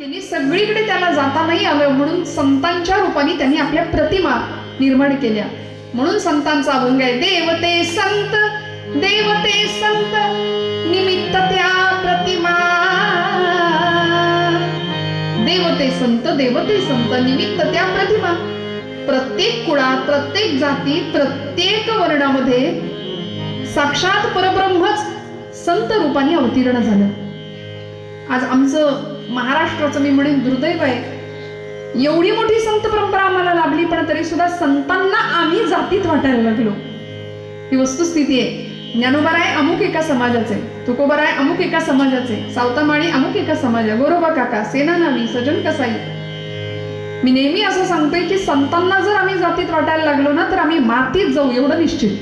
केली, सगळीकडे त्याला जाता नाही आलं म्हणून संतांच्या रूपाने त्यांनी आपल्या प्रतिमा निर्माण केल्या. म्हणून संतांचा अभंग आहे, देवते संत निमित्त त्या प्रतिमा. देवते संत निमित्त त्या प्रतिमा. प्रत्येक कुळात, प्रत्येक जातीत, प्रत्येक वर्णामध्ये साक्षात परब्रह्मच संत रूपाने अवतीर्ण झालं. आज आमचं महाराष्ट्राचं मी म्हणेन दुर्दैव आहे, एवढी मोठी संत परंपरा आम्हाला लाभली पण तरी सुद्धा संतांना आम्ही जातीत वाटायला लागलो. ही वस्तुस्थिती आहे. ज्ञानोबाराय अमुक एका समाजाचे, तुकोबाराय अमुक एका समाजाचे, सावतामाळी अमुक एका समाजा, गोरोबा काका, सेना नावी, सजन कसाई. मी नेहमी असं सांगतोय की संतांना जर आम्ही जातीत वाटायला लागलो ना तर आम्ही मातीत जाऊ एवढं निश्चित.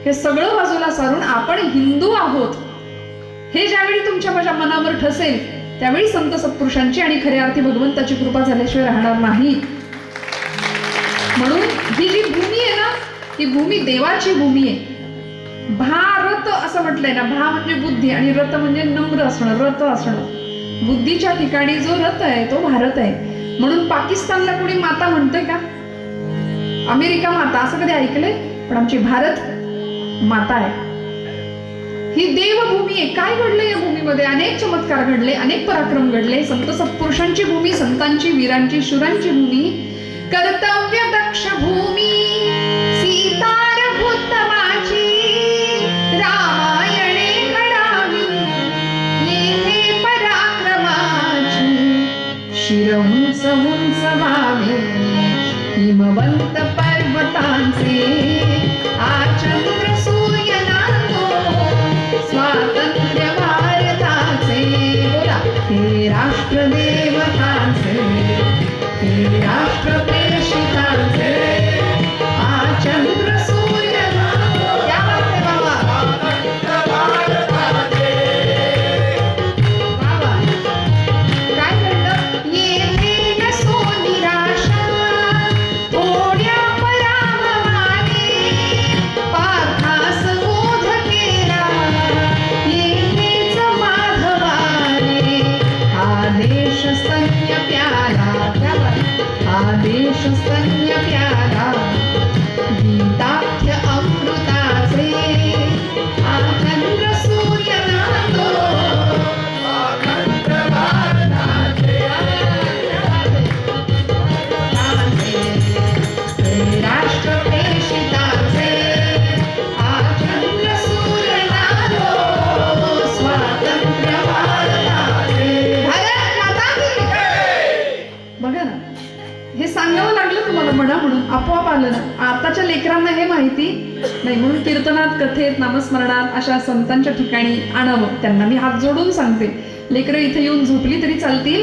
हे सगळं बाजूला सारून आपण हिंदू आहोत हे ज्यावेळी तुमच्या माझ्या मनावर ठसेल त्यावेळी संत सत्पुरुषांची आणि खऱ्या अर्थी भगवंताची कृपा झाल्याशिवाय राहणार नाही. म्हणून ही जी भूमी आहे ना, ही भूमी देवाची भूमी आहे. भारत असं म्हटलंय ना, भा म्हणजे बुद्धी आणि रथ म्हणजे नम्र असणं, रथ असणं. बुद्धीच्या ठिकाणी जो रथ आहे तो भारत आहे. म्हणून पाकिस्तानला कोणी माता म्हणतोय का? अमेरिका माता असं कधी ऐकलंय? पण आमची भारत माता आहे. ही देवभूमी आहे. काय घडले या भूमीमध्ये? अनेक चमत्कार घडले, अनेक पराक्रम घडले. संत सत्पुरुषांची भूमी, संतांची, वीरांची, शूरांची भूमी, कर्तव्य दक्ष भूमी, सीतारभूतमाची रामायणे घडावी, येथे पराक्रमाची शिर उंच उंच व्हावे, हिमवंत पर्वतांचे आचंद्र सूर्य नांदो, स्वातंत्र्य भारताचे. बोला, हे राष्ट्र देवतांचे, हे राष्ट्र प्रेषितांचे आचंद्र सूर्य नांदो. क्या बात आहे बाबा, बाबा काय घडलं? येथे नसो निराशा, थोड्या पराभवाने पार्थास बोध केला, येथेच माधवाने हा देश स्तन्य प्याला. हा देश स्तन्य प्याला, गीताख्य अमृताचे आचंद्र सूर्य नांदो, स्वातंत्र्य भारताचे राष्ट्र प्रेषिताचे आचंद्र सूर्य नांदो, स्वातंत्र्य भारताचे. भारत माता की. बघा ना, हे सांगावं लागलं तुम्हाला म्हणा म्हणून आपोआप आलं ना. आताच्या लेकरांना हे माहिती नाही म्हणून कीर्तनात, कथेत, नामस्मरणात अशा संतांच्या ठिकाणी आणावं. त्यांना मी हात जोडून सांगते, लेकरं इथे येऊन झोपली तरी चालतील,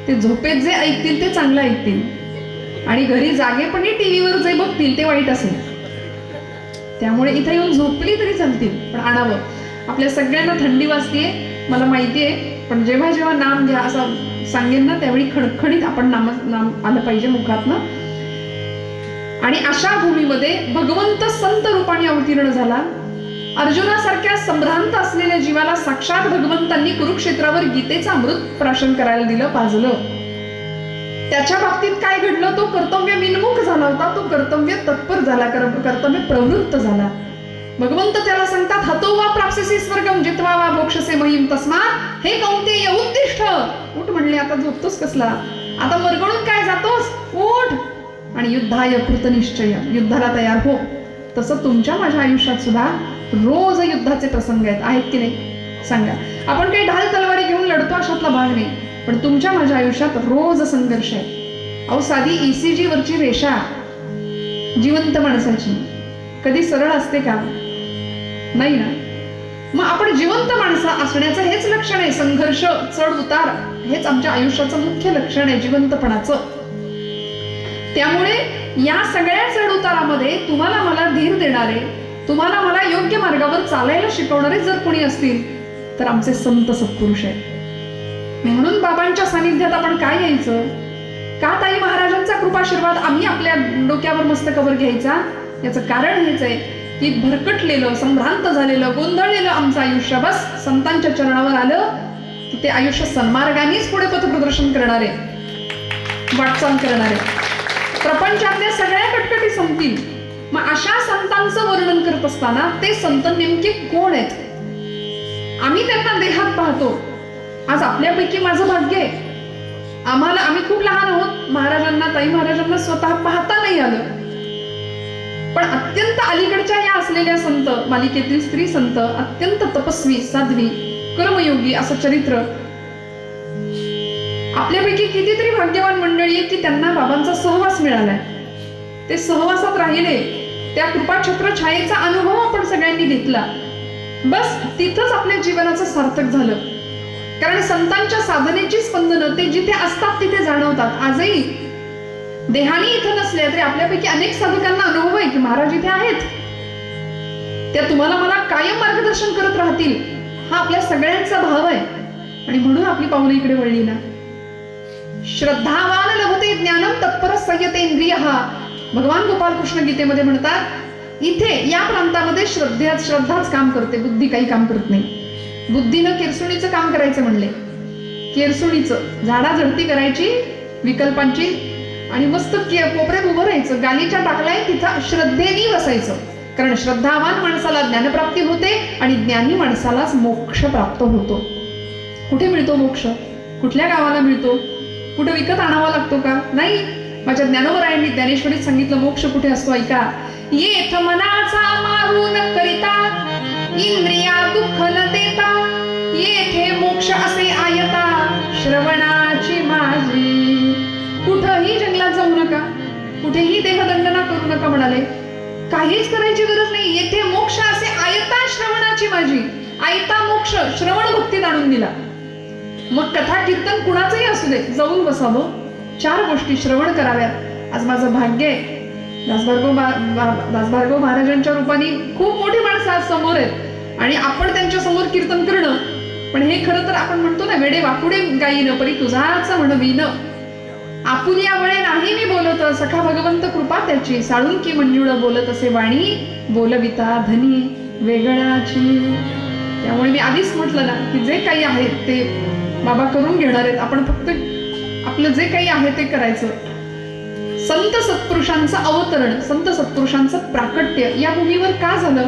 ते झोपेत जे ऐकतील ते चांगलं ऐकतील आणि घरी जागेपणी टीव्हीवर जे बघतील ते वाईट असेल. त्यामुळे इथे येऊन झोपली तरी चालतील पण आणावं. आपल्या सगळ्यांना थंडी वाजतीये मला माहिती आहे, पण जेव्हा जेव्हा नाम घ्या असं सांगेन ना त्यावेळी खणखणीत आपण नाम आलं पाहिजे मुखातनं. आणि अशा भूमीमध्ये भगवंत संत रूपाने अवतीर्ण झाला. अर्जुनासारख्या संभ्रांत असलेल्या जीवाला साक्षात भगवंतांनी कुरुक्षेत्रावर गीतेचा अमृत प्राशन करायला दिलं, पाजलं. त्याच्या बाबतीत काय घडलं? तो कर्तव्य विन्मुख झाला होता, तो कर्तव्य तत्पर झाला, कर्तव्य प्रवृत्त झाला. भगवंत त्याला सांगतात, हतो वा प्राप्स्यसि स्वर्गम जित्वा वा मोक्षसे महिम तस्मात् हे कौंतेय उत्तिष्ठ. उठ म्हणले, आता झोपतोस कसला? आता मरगळून काय जातोस? उठ आणि युद्धाय कृतनिश्चय, युद्धाला तयार हो. तसं तुमच्या माझ्या आयुष्यात सुद्धा रोज युद्धाचे प्रसंग आहेत की नाही? सांगा. आपण काही ढाल तलवारी घेऊन लढतो अशातला भाग नाही, पण तुमच्या माझ्या आयुष्यात रोज संघर्ष आहे. अहो, साधी ECG वरची रेषा जिवंत माणसाची कधी सरळ असते का? नाही ना. मग आपण जिवंत माणसं असण्याचं हेच लक्षण आहे. संघर्ष, चढ उतार हेच आमच्या आयुष्याचं मुख्य लक्षण आहे जिवंतपणाचं. त्यामुळे या सगळ्या चढ उतारामध्ये तुम्हाला मला धीर देणारे, तुम्हाला मला योग्य मार्गावर चालायला शिकवणारे जर कोणी असतील तर आमचे संत सत्पुरुष आहेत. म्हणून बाबांच्या सानिध्यात आपण काय यायचं? का ताई महाराजांचा कृपाशीर्वाद आम्ही आपल्या डोक्यावर मस्तकावर घ्यायचा? याचं कारण हेच आहे की भरकटलेलं, संभ्रांत झालेलं, गोंधळलेलं आमचं आयुष्य बस संतांच्या चरणावर आलं की ते आयुष्य सन्मार्गानेच पुढे पथप्रदर्शन करणारे, वाटचाल करणारे, प्रपंचातल्या सगळ्या कटकटी संपतील. मग अशा संतांचं वर्णन करत असताना ते संत नेमके कोण आहेत? आम्ही त्यांना देहात पाहतो. आज आपल्यापैकी माझं भाग्य आहे, आम्ही खूप लहान आहोत, महाराजांना, ताई महाराजांना स्वतः पाहता नाही आलं. पण अत्यंत अलीकडच्या या असलेल्या संत, मालिकेतील स्त्री संत, अत्यंत तपस्वी, साध्वी, कर्मयोगी असं चरित्र. आपल्यापैकी कितीतरी भाग्यवान मंडळी आहे की त्यांना बाबांचा सहवास मिळालाय. ते सहवासात राहिले, त्या कृपाछत्र छायेचा अनुभव आपण सगळ्यांनी घेतला. बस तिथंच आपल्या जीवनाचं सार्थक झालं. कारण संतांच्या साधनेची स्पंदनं ते जिथे असतात तिथे जाणवतात. आजही देहानी इथं नसले तरी आपल्यापैकी अनेक साधकांना अनुभव आहे की महाराज इथे आहेत, त्या तुम्हाला मला कायम मार्गदर्शन करत राहतील, हा आपल्या सगळ्यांचा भाव आहे. आणि म्हणून आपली पावलं इकडे वळली ना. श्रद्धावान लभते ज्ञानम तत्पर संयतेंद्रियः. भगवान गोपाल कृष्ण गीतेमध्ये म्हणतात, इथे या प्रांतामध्ये श्रद्धाच काम करते, बुद्धी काही काम करत नाही. बुद्धीनं केरसुणीचं काम करायचं म्हणले, केरसुणीचं झाडाझडती करायची विकल्पांची, आणि मस्त कोपऱ्यात उभं राहायचं, गालीच्या टाकलाय तिथं श्रद्धेने बसायचं. कारण श्रद्धावान माणसाला ज्ञानप्राप्ती होते आणि ज्ञानी माणसालाच मोक्ष प्राप्त होतो. कुठे मिळतो मोक्ष? कुठल्या गावाला मिळतो? कुठे विकत आणावा लागतो का? नाही. माझ्या ज्ञानोबरायांनी ज्ञानेश्वरीत सांगितलं मोक्ष कुठे असतो, ऐका. येथ मनाचा मारून करिता, इंद्रिया दुःख न देता, येथे मोक्ष असे आयता, श्रवणाची माझी. कुठंही जंगलात जाऊ नका, कुठेही देहदंडना करू नका म्हणाले. काहीच करायची गरज नाही. येथे मोक्ष असे आयता, श्रवणाची माझी. आयता मोक्ष श्रवण भक्तीत आणून दिला. मग कथा कीर्तन कुणाचंही असू दे, जाऊन बसावं, 4 गोष्टी श्रवण कराव्यात. आज माझं भाग्य आहे, दासभार्गव महाराजांच्या रूपाने खूप मोठी माणसं आज समोर आहेत आणि आपण त्यांच्या समोर कीर्तन करणं. पण हे खरं तर आपण म्हणतो ना, वेडे वाकुडे गायीनं परी तुझाच म्हणवीनं. आपुलिया वळे नाही मी बोलत, सखा भगवंत कृपा त्याची, साळून की मंजुळ बोलत असे वाणी, बोलविता धनी वेगळाची. त्यामुळे मी आधीच म्हटलं ना की जे काही आहे ते बाबा करून घेणार आहेत, आपण फक्त आपलं जे काही आहे ते करायचं. संत सत्पुरुषांचं अवतरण, संत सत्पुरुषांचं प्राकट्य या भूमीवर का झालं,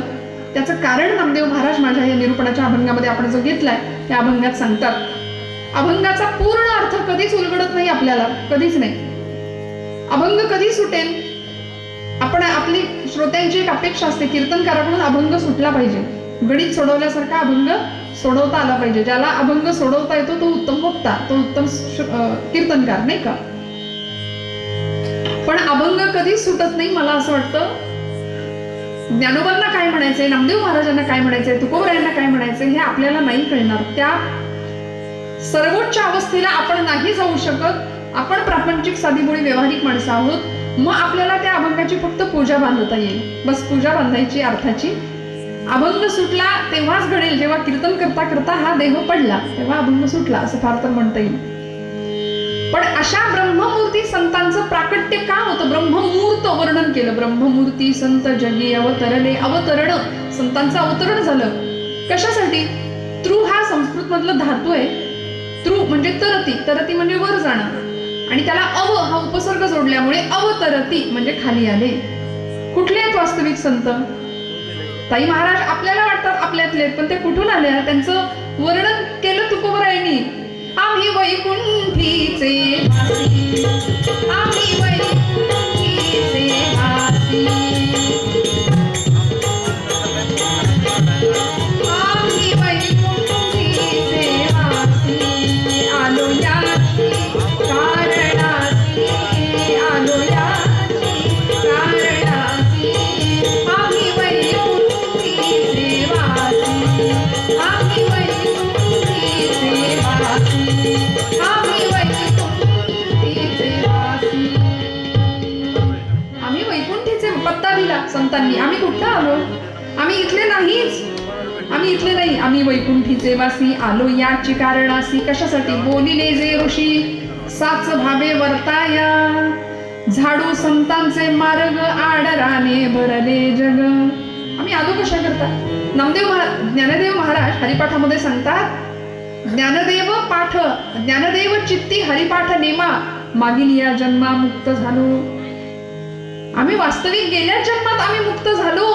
त्याचं कारण नामदेव महाराज माझ्या या निरूपणाच्या अभंगामध्ये आपण जो घेतलाय त्या अभंगात सांगतात. अभंगाचा पूर्ण अर्थ कधीच उलगडत नाही आपल्याला, कधीच नाही. अभंग कधी सुटेल? आपण आपली श्रोत्यांची एक अपेक्षा असते, कीर्तनकाराकडून अभंग सुटला पाहिजे, गणित सोडवल्यासारखा अभंग सोडवता आला पाहिजे. ज्याला अभंग सोडवता येतो तो उत्तम वक्ता, तो उत्तम कीर्तनकार, नाही का? पण अभंग कधीच सुटत नाही. मला असं वाटतं ज्ञानोबांना काय म्हणायचंय, नामदेव महाराजांना काय म्हणायचंय, तुकोबरायांना काय म्हणायचंय हे आपल्याला नाही कळणार. त्या सर्वोच्च अवस्थेला आपण नाही जाऊ शकत. आपण प्रापंचिक साधीमुळे व्यावहारिक माणसं आहोत. मग आपल्याला त्या अभंगाची फक्त पूजा बांधता येईल, बस पूजा बांधायची अर्थाची. अभंग सुटला तेव्हाच घडेल जेव्हा कीर्तन करता करता हा देह पडला, तेव्हा अभंग सुटला असं फार तर म्हणता येईल. पण अशा ब्रह्ममूर्ती संतांचं प्राकट्य का होतं? ब्रह्ममूर्त वर्णन केलं. ब्रह्ममूर्ती संत जगी अवतरले. अवतरण, संतांचं अवतरण झालं. कशासाठी? तृ हा संस्कृत मधला धातू आहे. तृ म्हणजे तरती, तरती म्हणजे वर जाणं, आणि त्याला अव हा उपसर्ग जोडल्यामुळे अवतरती म्हणजे खाली आले. कुठले आहेत वास्तविक संत? ताई महाराज आपल्याला वाटतात आपल्यातले, पण ते कुठून आले? त्यांचं वर्णन केलं तुकोबरायांनी. आम्ही वैकुंठीचे वासी, आम्ही वैकुंठीचे वासी, आम्ही वैकुंठीचे वासी, आलो याची कारणासी, आलो याची कारणासी, आम्ही वैकुंठीचे वासी, आम्ही वैकुंठीचे वासी, आम्ही वैकुंठीचे वासी. आम्ही वैकुंठीचे पत्ता दिला संतांनी. आम्ही कुठं आलो? आम्ही इथले नाहीच, आम्ही इथले नाही. आम्ही वैकुंठीचे वासी, आलो याची कारणासी. कशासाठी? बोलिले जे ऋषी साच भावे वर्ताया, झाडू संतांचे मार्ग आडराने भरले जग. आम्ही आलो कशा करता? ज्ञानदेव महाराज हरिपाठामध्ये सांगतात ज्ञानदेव पाठ, ज्ञानदेव चित्ती हरिपाठ नेमा, मागील या जन्मा मुक्त झालो. आम्ही वास्तविक गेल्या जन्मात आम्ही मुक्त झालो.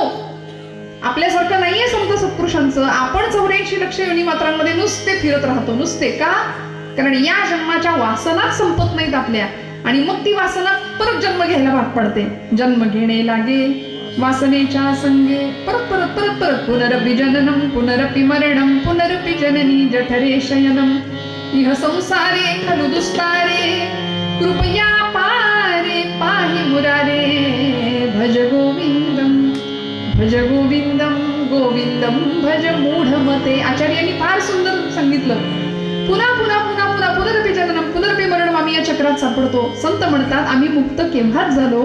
आपल्यासारखं नाहीये संत सत्पुरुषांचं. आपण 84 लक्ष योनी मात्रांमध्ये नुसते फिरत राहतो. नुसते का? कारण या जन्माच्या वासना संपत नाहीत आपल्या, आणि मग ती वासना परत जन्म घ्यायला भाग पडते. जन्म घेणे लागे वासनेच्या संगे, परत परत परत परत पुनरपि जननम पुनरपि मरणम पुनरपि जननी जठरे शयनम, इह संसारे खलु दुस्तारे कृपया पारे पाहि मुरारे, भज गोविंदम भज गोविंदम गोविंदम भज मूढमते. आचार्यांनी फार सुंदर सांगितलं. पुन्हा पुन्हा पुन्हा पुन्हा पुनरपि जननम पुनरपि मरणम आम्ही या चक्रात सापडतो. संत म्हणतात आम्ही मुक्त केव्हाच झालो,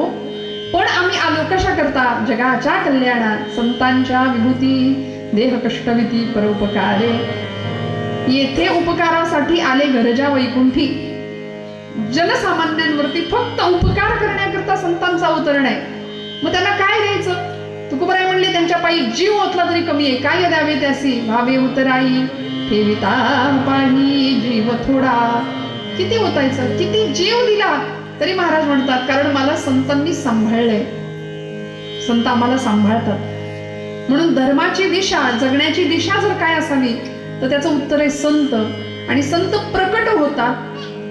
पण आम्ही आलो कशा करता? जगाच्या कल्याणात, संतांच्या विभूती देह कष्टविती परोपकारे. येथे उपकारासाठी आले गरजा वैकुंठी. जनसामान्यांवरती फक्त उपकार करण्याकरता संतांचा अवतरण आहे. मग त्यांना काय द्यायचं? तुकोबाराय म्हणले त्यांच्या पायी जीव ओतला तरी कमी आहे. काय द्यावे त्यासी? भावे उतराई ठेविता पाही जीव थोडा. किती ओतायचं? किती जीव दिला तरी महाराज म्हणतात कारण मला संतांनी सांभाळलंय. संत आम्हाला सांभाळतात. म्हणून धर्माची दिशा, जगण्याची दिशा जर काय असावी तर त्याचं उत्तर आहे संत. आणि संत प्रकट होतात,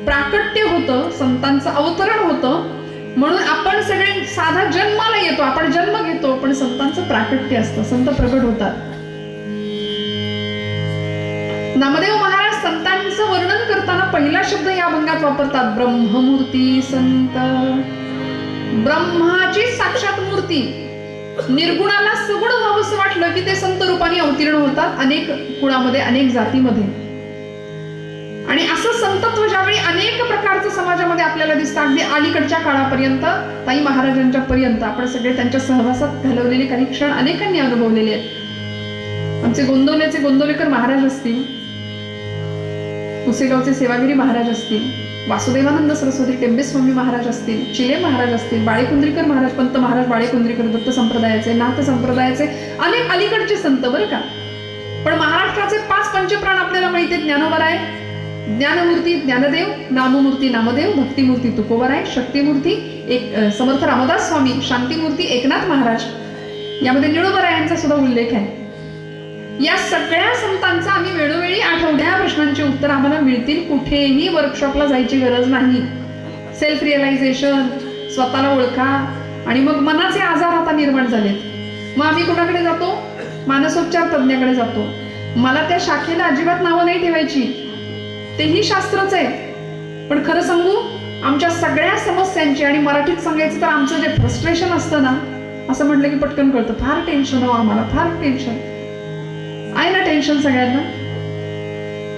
प्राकट्य होतं, संतांचं अवतरण होतं. म्हणून आपण सगळे साधा जन्माला येतो, आपण जन्म घेतो, पण संतांचं प्राकट्य असतं, संत प्रकट होतात. नामदेव महाराज संतांचं वर्णन करताना पहिला शब्द या अभंगात वापरतात, ब्रह्ममूर्ती संत. ब्रह्माची साक्षात मूर्ती. निर्गुणाला सगुण व्हावंसं वाटलं की ते संत रूपाने अवतीर्ण होतात अनेक कुळामध्ये, अनेक जातीमध्ये. आणि असं संतत्व ज्यावेळी अनेक प्रकारचं समाजामध्ये आपल्याला दिसतं, अगदी अलीकडच्या काळापर्यंत, ताई महाराजांच्या पर्यंत आपण सगळे त्यांच्या सहवासात घालवलेले काही क्षण अनेकांनी अनुभवलेले आहेत. आमचे गोंदवल्याचे गोंदवलेकर महाराज असतील, पुसेगावचे सेवागिरी महाराज असतील, वासुदेवानंद सरस्वती टेंबे स्वामी महाराज असतील, चिले महाराज असतील, बाळेकुंद्रीकर महाराज, पंत महाराज बाळेकुंद्रीकर, दत्त संप्रदायाचे, नाथ संप्रदायाचे अनेक अलीकडचे संत बरं का. पण महाराष्ट्राचे 5 पंचप्राण आपल्याला माहिती आहेत. ज्ञानोबराय, ज्ञानमूर्ती ज्ञानदेव, नाममूर्ती नामदेव, भक्तिमूर्ती तुकोबाराय, शक्तिमूर्ती एक समर्थ रामदास स्वामी, शांतीमूर्ती एकनाथ महाराज. यामध्ये निळोबरायांचा सुद्धा उल्लेख आहे. या सगळ्या संतांचा आम्ही वेळोवेळी आठवड्या प्रश्नांची उत्तर आम्हाला मिळतील. कुठेही वर्कशॉपला जायची गरज नाही. सेल्फ रिअलायझेशन, स्वतःला ओळखा. आणि मग मनाचे आजार आता निर्माण झालेत. मग आम्ही कुणाकडे जातो? मानसोपचार तज्ञाकडे जातो. मला त्या शाखेला अजिबात नावं नाही ठेवायची, तेही शास्त्रच आहे. पण खरं सांगू, आमच्या सगळ्या समस्यांची, आणि मराठीत सांगायचं तर आमचं जे फ्रस्ट्रेशन असतं ना, असं म्हटलं की पटकन कळतं, फार टेन्शन हो आम्हाला, फार टेन्शन आहे ना. टेन्शन सगळ्यांना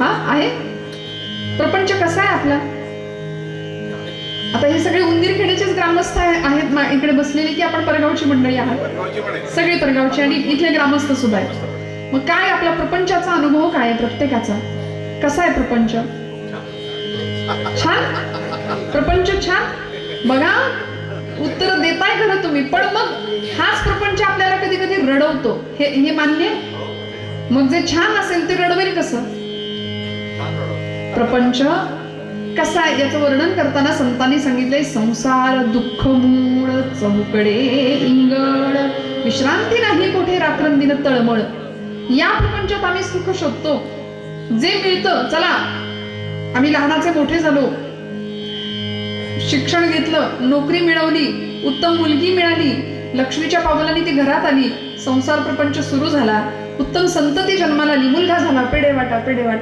हा आहे. प्रपंच कसा आहे आपला? आता हे सगळे उंदीरखेड्याचेच ग्रामस्थ आहेत इकडे बसलेले, की आपण परगावची मंडळी आहात? सगळे परगावची आणि इथले ग्रामस्थ सुद्धा आहेत. मग काय आपला प्रपंचाचा अनुभव काय आहे प्रत्येकाचा? कसा आहे प्रपंच? छान? प्रपंच छान? बघा, उत्तर देताय खरं तुम्ही, पण मग हाच प्रपंच आपल्याला कधी कधी रडवतो, हे मान्य. मग जे छान असेल ते रडवेल कसं? प्रपंच कसा आहे याचं वर्णन करताना संतांनी सांगितलंय, संसार दुःख मूळ चौकडे इंगळ, विश्रांती नाही कोठे रात्रंदिन तळमळ. या प्रपंचात आम्ही सुख शोधतो. जे मिळतं, चला आम्ही लहानाचे मोठे झालो, शिक्षण घेतलं, नोकरी मिळवली, उत्तम मुलगी मिळाली, लक्ष्मीच्या पावलांनी ती घरात आली, संसार प्रपंच सुरू झाला, उत्तम संतती जन्माला आली, मुलगा झाला, पेढे वाटा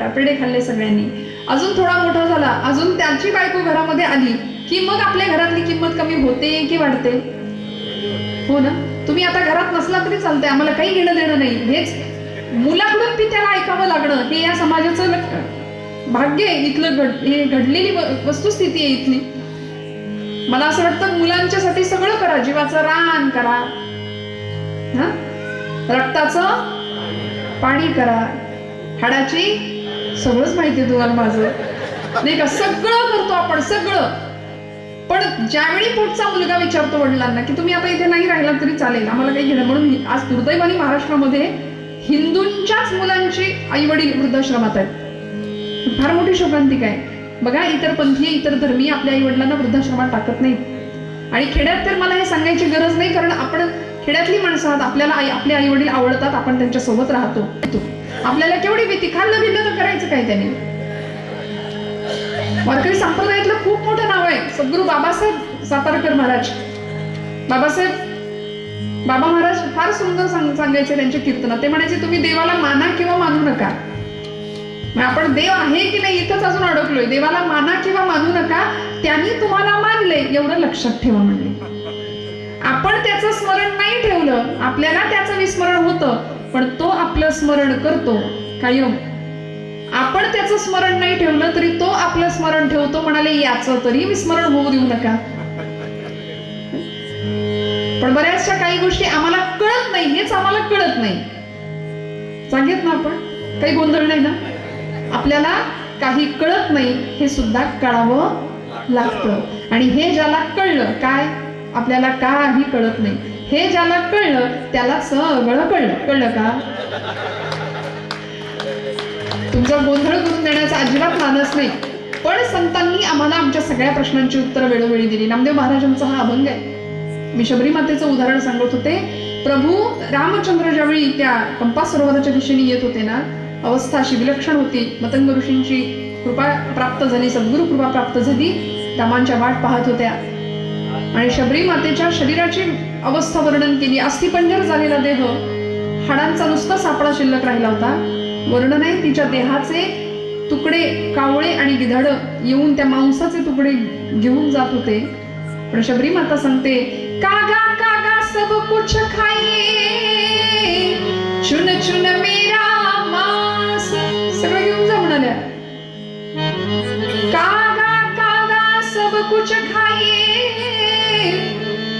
पेढे खाल्ले सगळ्यांनी, अजून थोडा मोठा झाला, अजून त्याची बायको घरामध्ये आली की मग आपल्या घरातली किंमत कमी होते की वाढते? हो ना. तुम्ही आता घरात नसला तरी चालतंय, आम्हाला काही घेणं देणं नाही. हेच मुलाकडून ती त्याला ऐकावं लागणं, हे या समाजाचं भाग्य आहे. इथलं हे घडलेली वस्तुस्थिती आहे इथली. मला असं वाटतं मुलांच्यासाठी सगळं करा, जीवाचं रान करा, हा, रक्ताचं पाणी करा, हाडाची सगळंच माहितीये तुम्हाला माझं, नाही का? सगळं करतो आपण, सगळं. पण ज्यावेळी पुढचा मुलगा विचारतो वडिलांना की तुम्ही आता इथे नाही राहिला तरी चालेल, आम्हाला काही घेणं, म्हणून आज दुर्दैवाने महाराष्ट्रामध्ये हिंदूंच्याच मुलांची आई वडील वृद्धाश्रमात आहेत. फार मोठी शोकांतिका आहे. बघा, इतर पंथीय, इतर धर्मीय आपल्या आई वडिलांना वृद्धाश्रमात टाकत नाहीत. आणि खेड्यात तर मला हे सांगायची गरज नाही, कारण आपण खेड्यातली माणसं आहात. आपल्याला आपले आई वडील आवडतात, आपण त्यांच्या सोबत राहतो. आपल्याला केवढी भीती, खाल्लं बिल्लं तर करायचं काय त्याने. वारकरी संप्रदायातलं खूप मोठं नाव आहे सद्गुरू बाबासाहेब सातारकर महाराज. बाबा महाराज फार सुंदर सांगायचे त्यांचे कीर्तन. ते म्हणायचे, तुम्ही देवाला माना किंवा मानू नका. आपण देव आहे की नाही इथंच अजून अडकलोय. देवाला माना किंवा मानू नका, त्यांनी तुम्हाला मानले एवढं लक्षात ठेवा म्हणले. आपण त्याचं स्मरण नाही ठेवलं, आपल्याला त्याचं विस्मरण होतं, पण तो आपलं स्मरण करतो कायम. आपण त्याचं स्मरण नाही ठेवलं तरी तो आपलं स्मरण ठेवतो. म्हणाले, याचं तरी विस्मरण होऊ देऊ नका. पण बऱ्याचशा काही गोष्टी आम्हाला कळत नाही, हेच आम्हाला कळत नाही. सांगेत ना आपण, काही गोंधळ नाही ना. आपल्याला काही कळत नाही हे सुद्धा कळावं लागतं. आणि हे ज्याला कळलं, काय आपल्याला काही कळत नाही, हे ज्याला कळलं त्याला सगळं कळलं. कळलं का? तुमचा गोंधळ करून देण्याचा अजिबात मानस नाही. पण संतांनी आम्हाला आमच्या सगळ्या प्रश्नांची उत्तरं वेळोवेळी दिली. नामदेव महाराजांचा हा अभंग आहे. मी शबरी मातेचं उदाहरण सांगत होते. प्रभू रामचंद्र ज्यावेळी त्या कंपा सरोवराच्या दिशेने येत होते ना, अवस्था अशी विलक्षण होती. मतंग ऋषींची कृपा प्राप्त झाली, सद्गुरु कृपा प्राप्त झाली. रामांच्या वाट पाहत होत्या आणि शबरी मातेच्या शरीराची अवस्था वर्णन केली. अस्थिपंजर झालेला देह, हाडांचा नुसता सापळा शिल्लक राहिला होता. वर्णन आहे, तिच्या देहाचे तुकडे कावळे आणि गिधाड येऊन त्या मांसाचे तुकडे घेऊन जात होते. पण शबरी माता सांगते, कागा कागा सब कुछ खाइए, चुन चुन मेरा मांस. सगळं घेऊन जा म्हणाल्या. कागा कागा सब कुछ खाइए,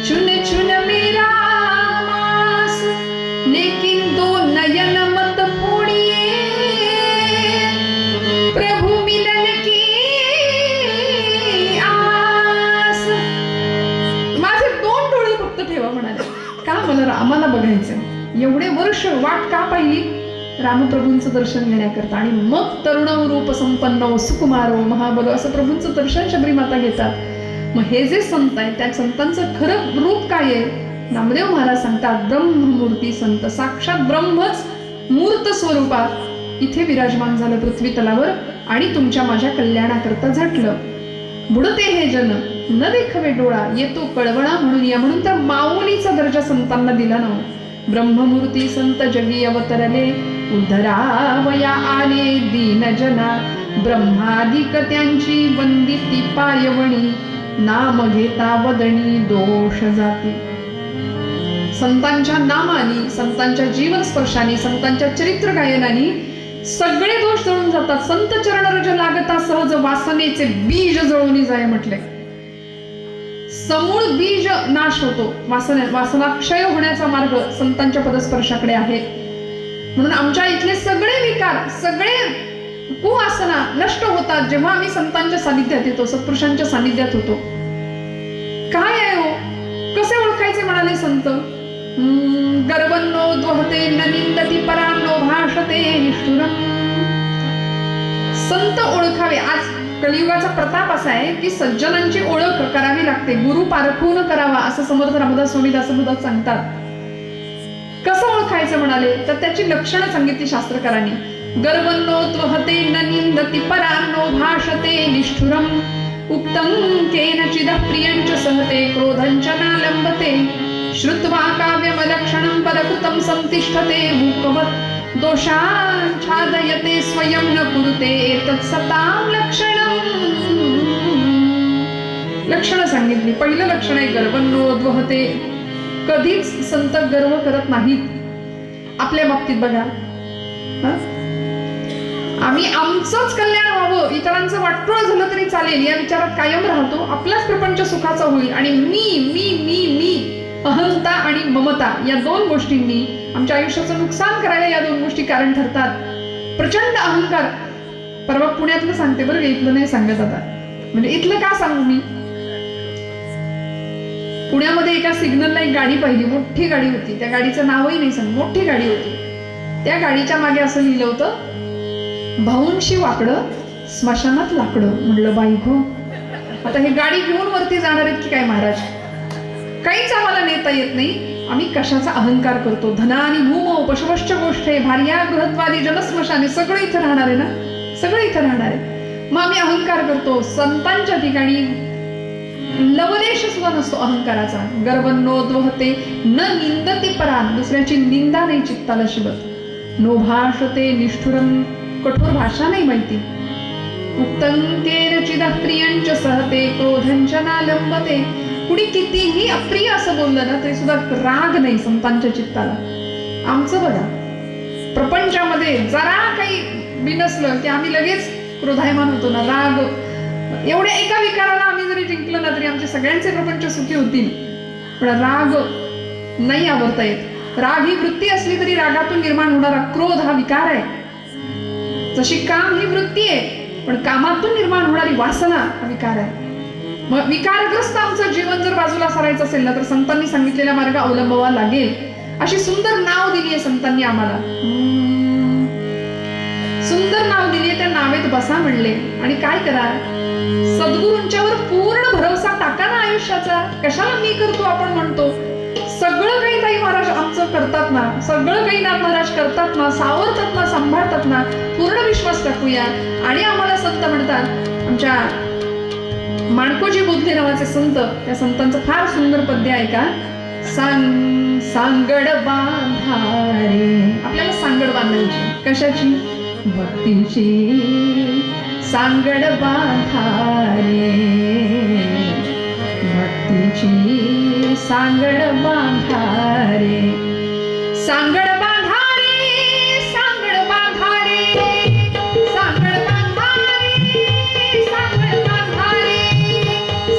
चुन चुन मेरा मांस, लेकिन दो नयन मत फोड़िए, प्रभु मिलन की आस. माझे 2 डोळे फक्त ठेवा म्हणाले. का? मला आम्हाला बघायचं. एवढे वर्ष वाट का पाहिली? रामप्रभूंचं दर्शन घेण्याकरता. आणि मग तरुण रूप संपन्न सुकुमारो महाबलो असं प्रभूंचं दर्शन शबरी माता घेतात. मग हे जे संत आहेत त्या संतांचं खरं रूप काय आहे? नामदेव महाराज सांगतात, ब्रह्ममूर्ती संत, साक्षात ब्रह्मच मूर्त स्वरूपात इथे विराजमान झालं पृथ्वी तलावर आणि तुमच्या माझ्या कल्याणाकरता झटलं. बुडते हे जन न देखवे डोळा, येतो कळवळा म्हणून या. म्हणून तर माऊलीचा दर्जा संतांना दिला ना. ब्रह्ममूर्ती संत जगी अवतरले, उद्धरावया आले दीन जना, ब्रह्मादिक त्यांची वंदिती पायवणी, नाम घेता वदनी दोष जाती. संतांच्या नामानी, संतांच्या जीवन स्पर्शाने, संतांच्या चरित्र गायनाने सगळे दोष जळून जातात. संत चरणरज लागता सहज वासनेचे बीज जळून जाय म्हटले. समूळ बीज नाश होतो. वासना क्षय होण्याचा मार्ग संतांच्या पदस्पर्शाकडे आहे. म्हणून आमच्या इथले सगळे विकार, सगळे कुवासना नष्ट होतात जेव्हा आम्ही संतांच्या सानिध्यात येतो, सत्पुरुषांच्या सानिध्यात होतो. काय आहे हो? कसे ओळखायचे म्हणाले संत? गर्वन्नो द्वहते न निंदती परान्नो भाषते निष्ठुरम्. संत ओळखावे. आज कलियुगाचा प्रताप असा आहे की सज्जनांची ओळख करावी लागते. गुरु पारखून करावा असं समर्थ रामदास स्वामी दासबोधात सांगतात. कसं ओळखायचं म्हणाले तर त्याची लक्षणं सांगितली शास्त्रकारांनी. गर्वन्नो त्वहते न निंदती परान्नो भाषते निष्ठुरम्, उक्तं केनचिदः प्रियञ्च सहते क्रोधञ्च नालम्बते, श्रुत्वा काव्यमलक्षणं परकृतं संतिष्ठते मूकवत्, दोषाच्छादयते स्वयं न कुरुते तत्सतां लक्षणं. लक्षणं सांगितली. पहिलं लक्षण आहे गर्वन्नोद्वहते. कधीच संत गर्व करत नाहीत. आपल्या बाबतीत बघा, आम्ही आमचंच कल्याण व्हावं, इतरांचं वाटोळ झालं तरी चालेल या विचारात कायम राहतो. आपलाच प्रपंच सुखाचा होईल. आणि मी मी मी मी अहंता आणि ममता या 2 गोष्टींनी आमच्या आयुष्याचं नुकसान करायला या 2 गोष्टी कारण ठरतात. प्रचंड अहंकार. परवा पुण्यातलं सांगते बरं, इथलं नाही सांगत आता. म्हणजे इथलं का सांगू मी? पुण्यामध्ये एका सिग्नलला एक गाडी पाहिली. मोठी गाडी होती. त्या गाडीचं नावही नाही सांग, मोठी गाडी होती. त्या गाडीच्या मागे असं लिहिलं होतं, भाऊंशी वाकडं स्मशानात लाकडं. म्हणलं बाई गो, आता हे गाडी घेऊन वरती जाणार आहेत की काय महाराज? काहीच आम्हाला नेता येत नाही. आम्ही कशाचा अहंकार करतो? धनानी भूम पशुवश्च गोष्टे भार्या गृहत्वादी जनस्मशाने, सगळं इथं राहणार आहे ना, सगळं इथं राहणार आहे. मग आम्ही अहंकार करतो. संतांच्या ठिकाणी लवलेश सुद्धा नसतो अहंकाराचा. गर्वन्नोद्वहते न निंदते परान, दुसऱ्याची निंदा नाही चित्ताला शिवत. नो भाषते निष्ठुरम, कठोर भाषा नाही माहिती. उक्तंतेन चिदा प्रियंच सहते क्रोधंच नालंबते. कुणी कितीही अप्रिय असं बोललं ना तरी सुद्धा राग नाही संतांच्या चित्ताला. आमचं बघा, प्रपंचामध्ये जरा काही बिनसलं की आम्ही लगेच क्रोधायमान होतो ना, राग. एवढ्या एका विकाराला आम्ही जरी जिंकलं ना तरी आमचे सगळ्यांचे प्रपंच सुखी होतील. पण राग नाही आवरता येत. राग ही वृत्ती असली तरी रागातून निर्माण होणारा क्रोध हा विकार आहे. जशी काम ही वृत्ती आहे, पण कामातून निर्माण होणारी वासना हा विकार आहे. मग विकारग्रस्त आमचं जीवन जर बाजूला सारायचं असेल ना तर संतांनी सांगितलेला मार्ग अवलंबावा लागेल. अशी सुंदर नाव दिली आहे संतांनी आम्हाला. सुंदर नाव दिली आहे, त्या नावेत बसा म्हणले. आणि काय करा? सद्गुरूंच्यावर पूर्ण भरोसा टाका ना आयुष्याचा. कशाला मी करतो आपण म्हणतो? सगळं काही ताई महाराज आमचं करतात ना, सगळं काही नाथ महाराज करतात ना, सावरतात ना, सांभाळतात ना. पूर्ण विश्वास टाकूया. आणि आम्हाला संत म्हणतात, आमच्या माणकोजी बोधले नावाचे संत, त्या संतांचं फार सुंदर पद्य आहे का? सांगड बांधारे. आपल्याला सांगड बांधायची कशाची? भक्तीची. सांगड बांधारे भक्तीची, सांगड बांधारे. सांगड बांधारे, सांगड बांधारे, सांगड बांधारे, सांगड बांधारे,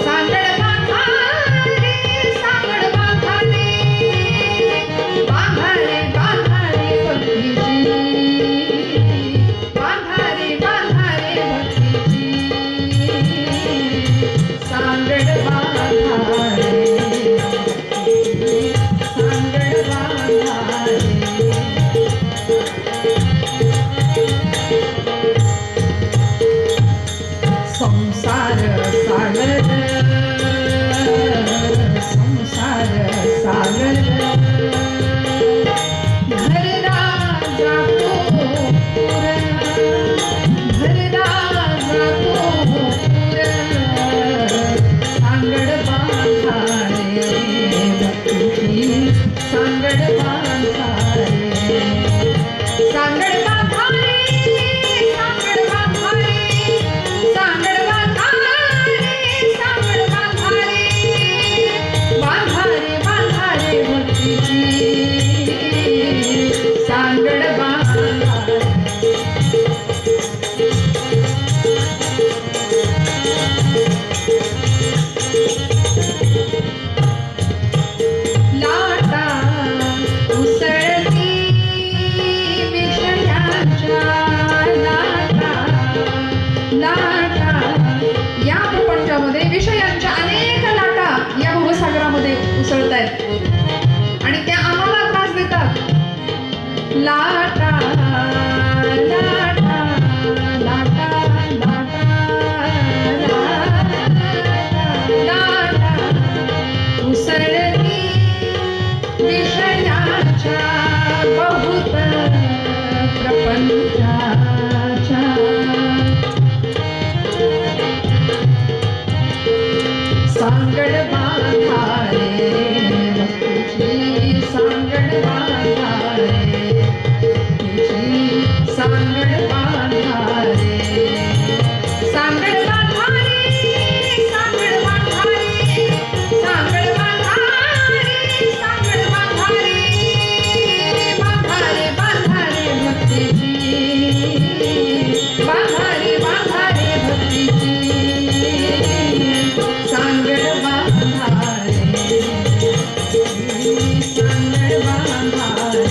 सांगड बांधारे, सांगड बांधारे, बांधारे बांधारे भक्तीची, बांधारे बांधारे भक्तीची, सांगड बांधारे, सांगड बांधारे. संसार सागर, संसार सागर, भरला जातो पुर, भरला जातो पुर. सांगड बांधारे भक्तीची, सांगड बांधारे, सांगड बांधारे, सांगड बांधारे, सांगड बांधारे, सांगड बांधारे, बांधारे बांधारे भक्तीची, सांगड बांधारे. लाटा उसळती विषयांच्या, लाटा लाटा. या प्रपंचामध्ये विषयांच्या अनेक लाटा या भवसागरामध्ये उसळतायत आणि त्या आम्हाला त्रास देतात. लाटा लाटा लाटा लाटा लाटा उसळती विषयाच्या बहुत प्रपंचाच्या. सांगड बांधारे भक्तीची, सांगड बांधारे, सांगड बांधारे, सांगड बांधारे, सांगड बांधारे, सांगड बांधारे, सांगड बांधारे, बांधारे बांधारे भक्तीची, बांधारे बांधारे भक्तीची, सांगड बांधारे, सांगड बांधारे.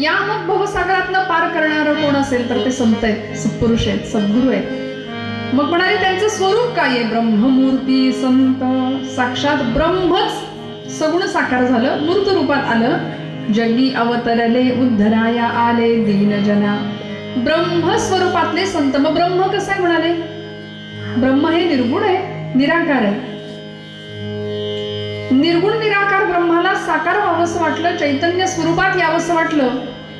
या मग भवसागरातनं पार करणारं कोण असेल तर ते संत आहेत, सत्पुरुष आहेत, सद्गुरू आहेत. मग म्हणाले त्यांचं स्वरूप काय आहे? ब्रह्ममूर्ती संत. साक्षात ब्रह्मच सगुण साकार झालं, मूर्त रूपात आलं जगी अवतरले उद्धराया आले दीनजना. ब्रह्मस्वरूपातले संत. मग ब्रह्म कसं आहे म्हणाले? ब्रह्म हे निर्गुण आहे, निराकार आहे. निर्गुण निराकार ब्रह्माला साकार व्हावंसं वाटलं, चैतन्य स्वरूपात यावंसं वाटलं,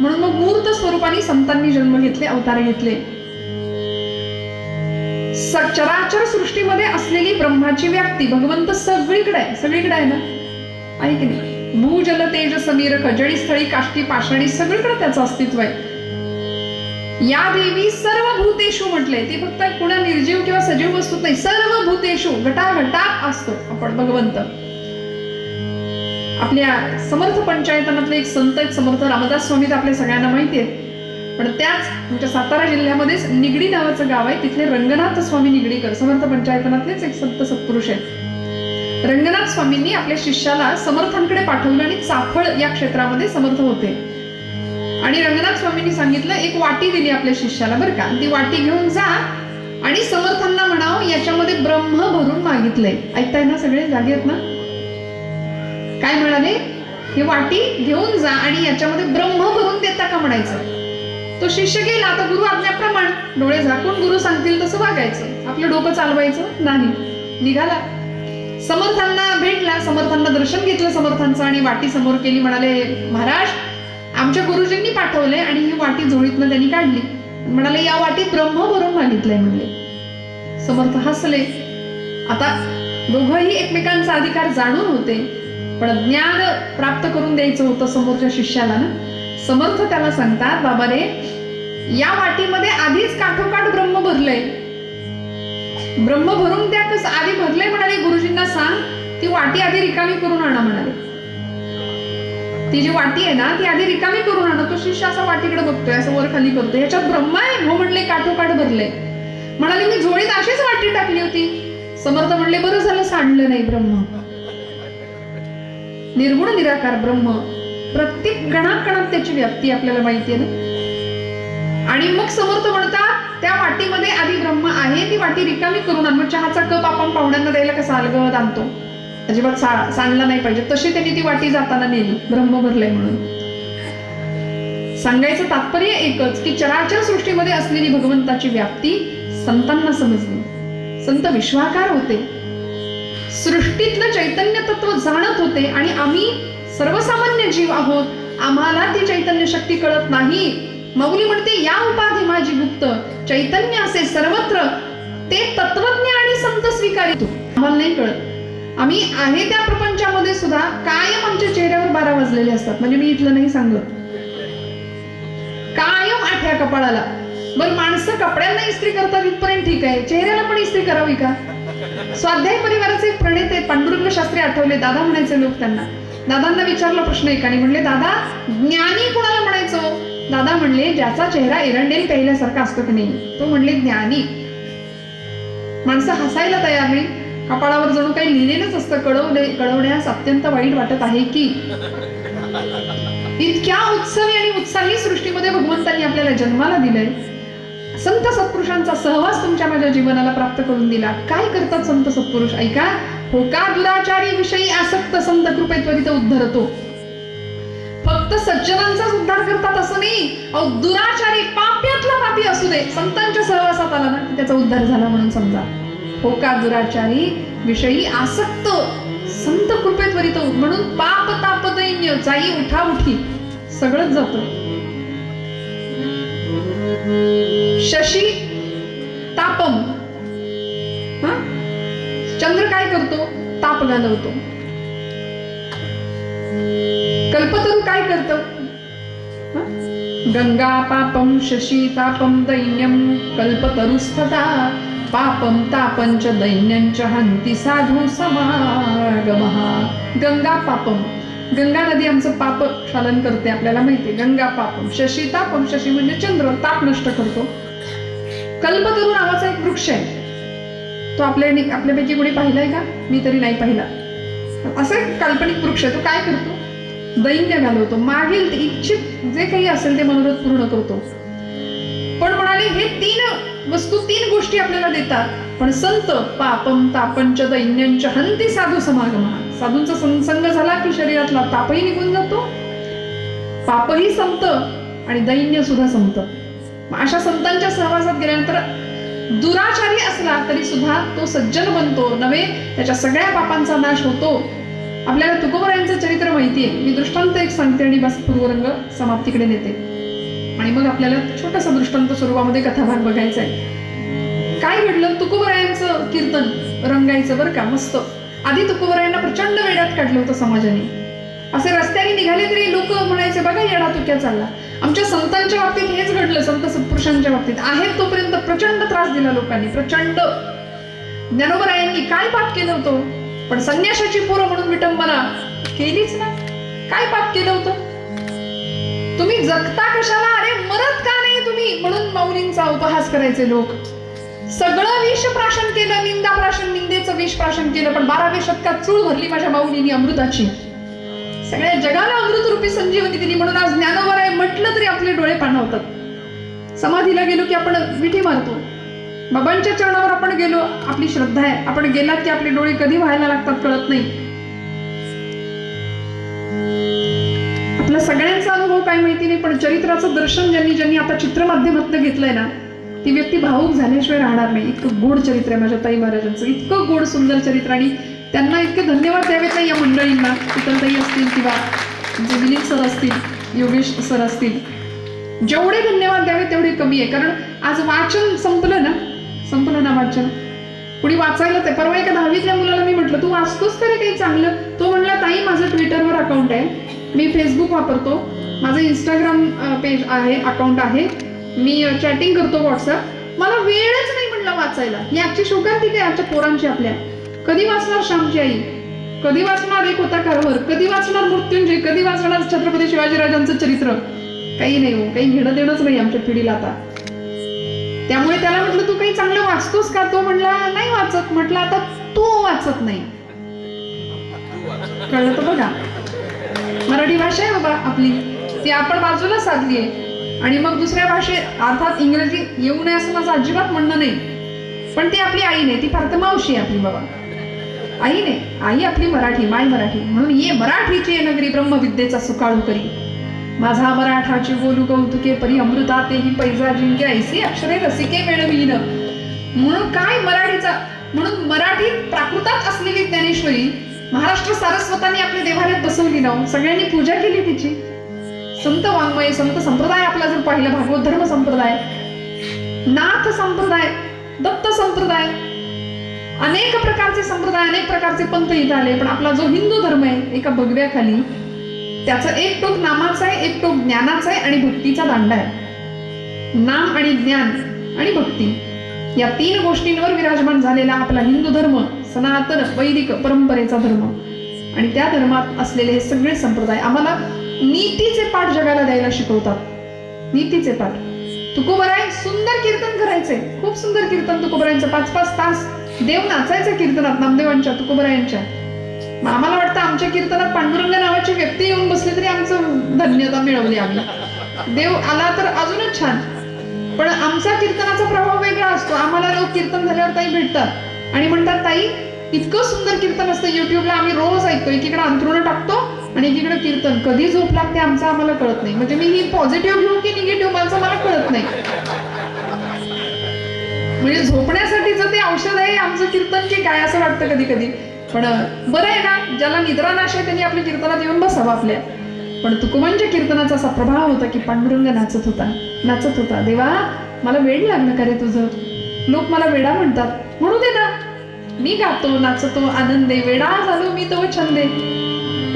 म्हणून मग मूर्त स्वरूपाने संतांनी जन्म घेतले, अवतार घेतले. चराचर सृष्टीमध्ये असलेली ब्रह्माची व्याप्ती भगवंत सगळीकडे आहे. सगळीकडे आहे ना, आहे की नाही? भूजल तेज समीर खजडी स्थळी काष्टी पाषाणी सगळीकडे त्याचं अस्तित्व आहे. या देवी सर्व भूतेषु म्हटले. ती फक्त कुणा निर्जीव किंवा सजीव वस्तूत नाही, सर्व भूतेषु घटाघटात असतो आपण भगवंत. आपल्या समर्थ पंचायतनातले एक संत आहेत, समर्थ रामदास स्वामी, आपल्या सगळ्यांना माहिती आहेत. पण त्याच आमच्या सातारा जिल्ह्यामध्येच निगडी नावाचं गाव आहे, तिथले रंगनाथ स्वामी निगडीकर समर्थ पंचायतनातलेच एक संत सत्पुरुष आहेत. रंगनाथ स्वामींनी आपल्या शिष्याला समर्थांकडे पाठवलं आणि चाफळ या क्षेत्रामध्ये समर्थ होते. आणि रंगनाथ स्वामींनी सांगितलं, एक वाटी दिली आपल्या शिष्याला बरं का, ती वाटी घेऊन जा आणि समर्थांना म्हणाव याच्यामध्ये ब्रह्म भरून मागितलंय. ऐकताय ना सगळे? जागे आहेत ना? काय म्हणाले? ही वाटी घेऊन जा आणि याच्यामध्ये ब्रह्म भरून देता का म्हणायचं. तो शिष्य गेला. आता गुरु आज्ञाप्रमाणे डोळे झाकून गुरु सांगतील तसं वागायचं, आपलं डोकं चालवायचं नाही. निघाला, समर्थांना भेटला, समर्थांना दर्शन घेतलं समर्थांचं आणि वाटी समोर केली. म्हणाले, महाराज आमच्या गुरुजींनी पाठवले आणि ही वाटी झोळीतनं त्यांनी काढली. म्हणाले, या वाटीत ब्रह्म भरून मागितलंय म्हणले. समर्थ हसले. आता दोघंही एकमेकांचा अधिकार जाणून होते, पण ज्ञान प्राप्त करून द्यायचं होतं समोरच्या शिष्याला ना. समर्थ त्याला सांगतात, बाबा रे, या वाटीमध्ये आधीच काठोकाठ ब्रह्म भरलंय, ब्रह्म भरून द्या. कसं आधी भरलंय म्हणाले, गुरुजींना सांग ती वाटी आधी रिकामी करून आणा म्हणाले. ती जी वाटी आहे ना ती आधी रिकामी करून आणा. तो शिष्य असा वाटीकडे बघतोय, असं वर खाली करतोय, ह्याच्यात ब्रह्म आहे? हो म्हणले, काठोकाठ भरले. म्हणाले, मी झोळीत अशीच वाटी टाकली होती. समर्थ म्हणले, बरं झालं सांडलं नाही ब्रह्म. निर्गुण निराकार ब्रह्म प्रत्येक गणाकणात त्याची व्याप्ती आपल्याला माहिती आहे ना. आणि मग समर्थ म्हणतात, त्या वाटीमध्ये आधी ब्रह्म आहे, ती वाटी रिकामी करून आण. मग चहाचा कप आपण पाहुण्यांना द्यायला कसा अलगद आणतो, अजिबात सांडला नाही पाहिजे, तशी त्यांनी ती वाटी जाताना नेली, ब्रह्म भरलंय म्हणून. सांगायचं तात्पर्य एकच की चराचर सृष्टीमध्ये असलेली भगवंताची व्याप्ती संतांना समजली. संत विश्वाकार होते, सृष्टीतलं चैतन्य तत्व जाणत होते. आणि आम्ही सर्वसामान्य जीव आहोत, आम्हाला ती चैतन्य शक्ती कळत नाही. माऊली म्हणते, या उपाधी माझी गुप्त, चैतन्य असे सर्वत्र, ते तत्वज्ञ आणि संत स्वीकारितो. आम्हाला नाही कळत. आम्ही आहे त्या प्रपंचामध्ये सुद्धा कायम आमच्या चेहऱ्यावर 12 वाजलेले असतात. म्हणजे मी इथलं नाही सांगत, कायम आठ्या कपाळाला. बरं, माणसं कपड्यांना इस्त्री करतात इथपर्यंत ठीक आहे, चेहऱ्याला पण इस्त्री करावी का? स्वाध्याय परिवाराचे एक प्रणेते आहेत, पांडुरंग शास्त्री आठवले. दादा म्हणायचे लोक त्यांना. दादांना विचारला प्रश्न एकाने. म्हणले, दादा ज्ञानी कुणाला म्हणायचो? दादा म्हणले, ज्याचा चेहरा एरंडेल प्यायल्यासारखा असतो की नाही, तो म्हणले ज्ञानी. माणसं हसायला तयार नाही, कपाळावर जणू काही लिहिलेलंच असतं, कळवण्यास अत्यंत वाईट वाटत आहे की. इतक्या उत्सवी आणि उत्साही सृष्टीमध्ये भगवंतांनी आपल्याला जन्माला दिलंय. संत सत्पुरुषांचा सहवास तुमच्या माझ्या जीवनाला प्राप्त करून दिला. काय करतात संत सत्पुरुष? ऐका. होका दुराचारी विषयी आसक्त संत कृपे त्वरित उद्धरतो. फक्त सज्जनांचाच उद्धार करतात असं नाही, अहो दुराचारी पाप्यातला पापी असू दे, संतांच्या सहवासात आला ना त्याचा उद्धार झाला म्हणून समजा. होका दुराचारी विषयी आसक्त संत कृपे त्वरित, म्हणून पाप ताप दैन्य जाई उठा उठी सगळंच जातं. शशी तापम, चंद्र काय करतो? ताप घालवतो. कल्पतरू काय करतं? गंगा पापम शशी तापम दैन्यम कल्पतरुस्तथा पापम तापंच दैन्यंच हंती साधू समागमः. गंगा पापम, गंगा नदी आमचं पाप क्षालन करते, आपल्याला माहिती आहे. गंगा पापम शशी तापम, शशी म्हणजे चंद्र, ताप नष्ट करतो. कल्पतरू नावाचा एक वृक्ष आहे, तो आपल्यापैकी कोणी पाहिलाय का? मी तरी नाही पाहिला. असं एक काल्पनिक वृक्ष आहे. तो काय करतो? दैन्य घालवतो, मागील इच्छित जे काही असेल ते मनोरथ पूर्ण करतो. पण म्हणाले, हे 3 वस्तू 3 गोष्टी आपल्याला देतात. पण संत पापम तापंच दैन्यंच हंती साधू समागमः. साधूंचा संसंग झाला की शरीरातला तापही निघून जातो पापही संपतं आणि दैन्य सुद्धा संपतं. अशा संतांच्या सहवासात गेल्यानंतर दुराचारी असला तरी सुद्धा तो सज्जन बनतो नव्हे, त्याच्या सगळ्या पापांचा नाश होतो. आपल्याला तुकोबरायांचं चरित्र माहितीये. मी दृष्टांत एक सांगते आणि बस पूर्वरंग समाप्तीकडे नेते आणि मग आपल्याला छोटासा दृष्टांत स्वरूपामध्ये कथाभाग बघायचा आहे. काय घडलं, तुकोबरायांचं कीर्तन रंगायचं बरं का, मस्त. आधी तुकोबरायांना प्रचंड वेड्यात काढलं होतं समाजाने. असे रस्त्याने निघाले तरी लोक म्हणायचे, बघा येडा तुक्या चालला. आमच्या संतांच्या बाबतीत हेच घडलं. संत सत्पुरुषांच्या बाबतीत आहेत तोपर्यंत प्रचंड त्रास दिला लोकांनी, प्रचंड. ज्ञानोबरायांनी काय पाप केलं होतं, पण संन्यासाची पोरं म्हणून विटंबना केलीच ना. काय पाप केलं होतं, तुम्ही जगता कशाला, अरे मरत का नाही तुम्ही, म्हणून माऊलींचा उपहास करायचे लोक. सगळं विष प्राशन केलं, निंदा प्राशन, निंदेचं विष प्राशन केलं, पण 12व्या शतकात चूळ भरली माझ्या माऊलींनी अमृताची. सगळ्या जगाला अमृत रूपी संजीवनी दिली. म्हणून आज ज्ञानोबराय म्हटलं तरी आपले डोळे पाणावतात. समाधीला गेलो की आपण विठी मारतो, बाबांच्या चरणावर आपण गेलो, आपली श्रद्धा आहे. आपण गेलात की आपले डोळे कधी व्हायला लागतात कळत नाही. आपला सगळ्यांचा अनुभव काय माहिती नाही, पण चरित्राचं दर्शन ज्यांनी आता चित्रमाध्यमातून घेतलंय ना, ती व्यक्ती भावूक झाल्याशिवाय राहणार नाही. इतकं गोड चरित्र आहे माझ्या ताई महाराजांचं, इतकं गोड सुंदर चरित्र. आणि त्यांना इतके धन्यवाद द्यावेत नाही या मंडळींना, शीतलताई असतील किंवा जे विनीत सर असतील, योगेश सर असतील. जेवढे धन्यवाद द्यावे तेवढे कमी आहे. कारण आज वाचन संपलं ना वाचन. कुणी वाचायला ते, परवा एका 10वीतल्या मुलाला मी म्हटलं, तू वाचतोस का रे काही चांगलं? तो म्हणला, ताई माझं ट्विटरवर अकाउंट आहे, मी फेसबुक वापरतो, माझं इंस्टाग्राम पेज आहे, अकाउंट आहे, मी चॅटिंग करतो व्हॉट्सअप, मला वेळच नाही म्हणलं वाचायला. ही आजची शोकांतिका आहे आजच्या पोरांची. आपल्या कधी वाचणार श्यामची आई, कधी वाचणार एक होता कारवर, कधी वाचणार मृत्युंजय, कधी वाचणार छत्रपती शिवाजीराजांचं चरित्र? काही नाही हो, काही घेणं देणंच नाही आमच्या पिढीला आता. त्यामुळे त्याला म्हटलं, तू काही चांगलं वाचतोस का? तो म्हणला, नाही वाचत. म्हटलं, आता तू वाचत नाही, कळलं तर बघा. मराठी भाषा आहे बाबा आपली, ती आपण बाजूला साधली आहे. आणि मग दुसऱ्या भाषेत, अर्थात इंग्रजी येऊ नये असं माझं अजिबात म्हणणं नाही, पण ती आपली आई नाही, ती फार तर मावशी आहे आपली बाबा. आई नाही, आई आपली मराठी, माय मराठी. म्हणून ये मराठीची नगरी ब्रह्मविद्येचा सुकाळू करी, माझा मराठाची बोलू कौतुके परी, अमृता तेही पैजा जिंके, ऐसी अक्षरे रसिके मिळवीन. म्हणून काय मराठीचा, म्हणून मराठीत प्राकृतात असलेली ज्ञानेश्वरी महाराष्ट्र सारस्वतांनी आपल्या देवाऱ्यात बसवली ना. सगळ्यांनी पूजा केली तिची. संत वाङ्मय, संत संप्रदाय आपला जर पाहिलं, भागवत धर्म संप्रदाय, नाथ संप्रदाय, दत्त संप्रदाय, अनेक प्रकारचे संप्रदाय, अनेक प्रकारचे पंथ इथं आले. पण आपला जो हिंदू धर्म आहे एका भगव्याखाली, त्याचं एक टोक नामाचं आहे, एक टोक ज्ञानाचं आहे आणि भक्तीचा दांडा आहे. नाम आणि ज्ञान आणि भक्ती या 3 गोष्टींवर विराजमान झालेला आपला हिंदू धर्म, सनातन वैदिक परंपरेचा धर्म. आणि त्या धर्मात असलेले हे सगळे संप्रदाय आम्हाला नीतीचे पाठ जगाला द्यायला शिकवतात. नीतीचे पाठ. तुकोबराय सुंदर कीर्तन करायचे, खूप सुंदर कीर्तन तुकोबरायांचं. 5-5 तास देव नाचायचं कीर्तनात, नामदेवांच्या, तुकोबरायांच्या. आम्हाला वाटतं आमच्या कीर्तनात पांडुरंग नावाची व्यक्ती येऊन बसली तरी आमचं धन्यता मिळवली आम्ही. देव आला तर अजूनच छान. पण आमचा कीर्तनाचा प्रभाव वेगळा असतो. आम्हाला लोक कीर्तन झाल्यावर ताई भेटतात आणि म्हणतात, ताई इतकं सुंदर कीर्तन असतं युट्यूबला, आम्ही रोज ऐकतो. एकीकडे अंथरुण टाकतो आणि एकीकडे कीर्तन. कधी झोप लागते आमचं आम्हाला कळत नाही. म्हणजे मी ही पॉझिटिव्ह घेऊ की निगेटिव्ह माझं मला कळत नाही. म्हणजे झोपण्यासाठीचं ते औषध आहे आमचं कीर्तन की काय असं वाटतं कधी कधी. पण बरं आहे ना, ज्याला निद्रा नाश आहे त्यांनी आपल्या कीर्तनात येऊन बसावं आपल्या. पण तुकोबांच्या कीर्तनाचा असा प्रभाव होता की पांडुरंग नाचत होता. देवा मला वेड लागलं का रे तुझं? लोक मला वेडा म्हणतात, म्हणू दे ना, मी गातो, नाचतो, आनंदे, वेडा झालो मी तो छंदे.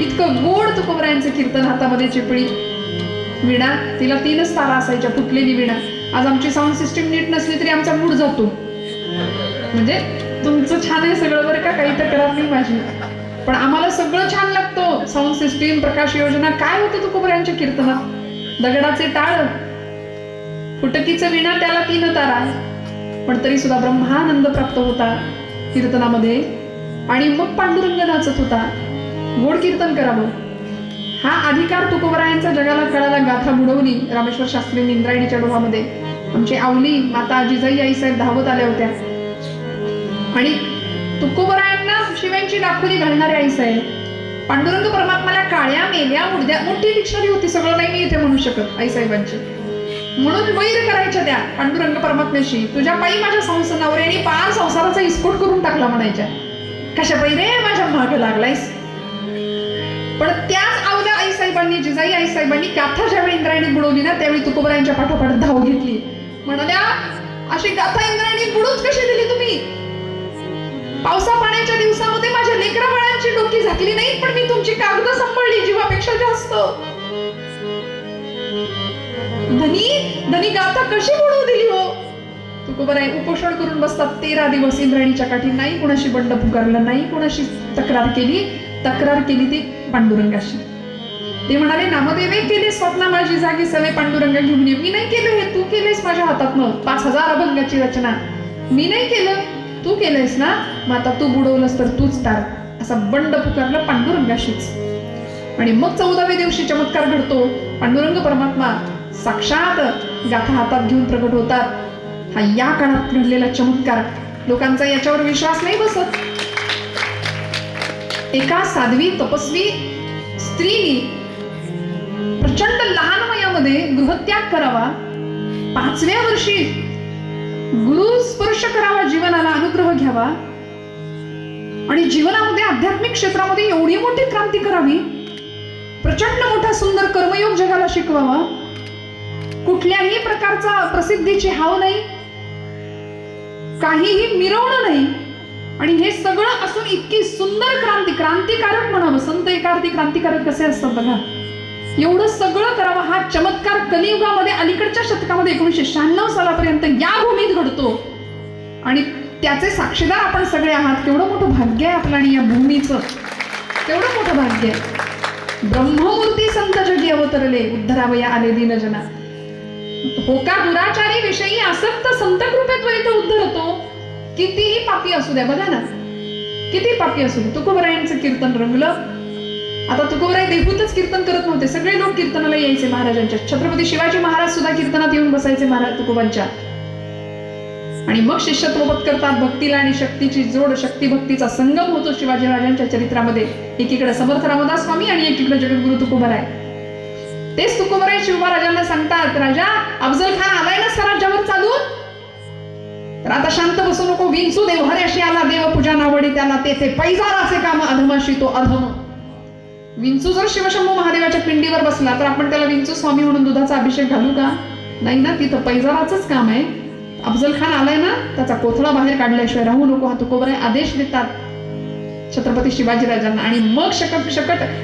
इतकं गोड तुकोबरायांचं कीर्तन. हातामध्ये चिपळी, विणा, तिला 3च तारा असायच्या, फुटलेली विणा. आज आमची साऊंड सिस्टीम नीट नसली तरी आमचा मूड जातो. म्हणजे तुमचं छान आहे सगळं बरं का, काही तक्रार नाही माझी, पण आम्हाला सगळं छान लागतं. साऊंड सिस्टीम, प्रकाश योजना, काय होतं तुकोबरायांच्या कीर्तनात? दगडाचे टाळ, फुटकीचं विणा, त्याला 3 तारा. पण तरी सुद्धा ब्रह्मानंद प्राप्त होता कीर्तनामध्ये. आणि मग पांडुरंग नाचत होता. गोड कीर्तन करावं हा अधिकार तुकोबरायांचा जगाला कळाला. गाथा बुडवली रामेश्वर शास्त्रींनी इंद्रायणीच्या डोहामध्ये. आमची आवली माता जिजाई आईसाहेब धावत आल्या होत्या आणि तुकोबरायांना शिव्यांची दाखवली घालणारे आईसाहेब पांडुरंग परमात्माला काळ्या मेल्या मुडद्या, मोठी डिक्शनरी होती, सगळं नाही मी इथे म्हणू शकत आईसाहेबांची. म्हणून वैर करायच्या त्या पांडुरंग परमात्म्याशी, तुझ्या पायी माझ्या नवऱ्याने पार संसाराचा इस्कोट करून टाकला म्हणायच्या. कशा पायी रे माझ्या मागे लागलायस. पण त्याच आवल्या आईसाहेबांनी, जिजाई आईसाहेबांनी गाथा ज्यावेळी इंद्रायणी बुडवली ना, त्यावेळी तुकोबरायांच्या पाठोपाठ धाव घेतली. म्हणाल्या अशी गाथा इंद्रायणी बुडूच कशी दिली तुम्ही? पावसा पाण्याच्या दिवसामध्ये माझ्या लेकरा बाळांची डोकी झाकली नाही, पण मी तुमची कागद सांभाळली जीवापेक्षा जास्त. धनी गाथा कशी बुडवू दिली हो? तुकोबराय उपोषण करून बसतात 13 दिवस इंद्रायणीच्या काठी. नाही कुणाशी बंड पुकारलं, नाही कुणाशी तक्रार केली ती पांडुरंगाशी. ते म्हणाले नामदेवे केले स्वप्ना माझी जागी सवे पांडुरंग घेऊन ये. मी नाही केलं हे, तू केलेस माझ्या हातातनं 5000 अभंगाची रचना. मी नाही केलं, तू केलंयस ना, मग आता तू बुडवलंस तर तूच टाळ. असा बंड पुकारलं पांडुरंगाशीच. आणि मग 14व्या दिवशी चमत्कार घडतो. पांडुरंग परमात्मा साक्षात गाथा हातात घेऊन प्रकट होतात. हा या काळात घडलेला चमत्कार. लोकांचा याच्यावर विश्वास नाही बसत. एका साध्वी तपस्वी स्त्रीने प्रचंड लहान वयामध्ये गृहत्याग करावा, 5व्या वर्षी गुरु स्पर्श करावा, जीवनाला अनुग्रह घ्यावा आणि जीवनामध्ये आध्यात्मिक क्षेत्रामध्ये एवढी मोठी क्रांती करावी, प्रचंड मोठा सुंदर कर्मयोग जगाला शिकवावा, कुठल्याही प्रकारचा प्रसिद्धीची हाव नाही, काहीही मिरवणं नाही. आणि हे सगळं असून इतकी सुंदर क्रांतिकारक म्हणावं. संत एकार्थी क्रांतिकारक कसे असतात बघा. एवढं सगळं करावं. हा चमत्कार कलियुगामध्ये अलीकडच्या शतकामध्ये 1996 सालापर्यंत या भूमीत घडतो आणि त्याचे साक्षीदार आपण सगळे आहात. केवढं मोठं भाग्य आहे आपलं आणि या भूमीचं केवढं मोठं भाग्य आहे. ब्रह्ममूर्ती संत जगी अवतरले, उद्धरावया आले दीनजना. होका दुराचारी विषयी आसक्त संत कृपेत त्वरित उद्धरतो. कितीही पापी असू द्या, बघा ना, किती पापी असू दे. तुकोबरायांचं कीर्तन रंगलं. आता तुकोबराय देहूतच कीर्तन करत नव्हते, सगळे लोक कीर्तनाला यायचे महाराजांच्या. छत्रपती शिवाजी महाराज सुद्धा कीर्तनात येऊन बसायचे महाराज तुकोबांच्या. आणि मग शिष्यत्वपद करतात. भक्तीला आणि शक्तीची जोड, शक्ती भक्तीचा संगम होतो शिवाजी महाराजांच्या चरित्रामध्ये. एकीकडे समर्थ रामदास स्वामी आणि एकीकडे जगद्गुरु तुकोबराय. तेच तुकोबराय शिवबा सांगतात, राजा अफजल खान आलाय ना स्वराज्यावर चालून, तर आता शांत बसू नको. विंचू देवहऱ्याशी आला, देवपूजा नावडी त्याला, तेथे पैजाराचे काम अधमाशी तो अधम. विंचू जर शिवशंभू महादेवाच्या पिंडीवर बसला तर आपण त्याला विंचू स्वामी म्हणून दुधाचा अभिषेक घालू का? नाही ना, तिथं पैजाराचंच काम आहे. अफजल खान आलाय ना, त्याचा कोथळा बाहेर काढल्याशिवाय राहू नको. हा तुकोबराय आदेश देतात छत्रपती शिवाजीराजांना. आणि मग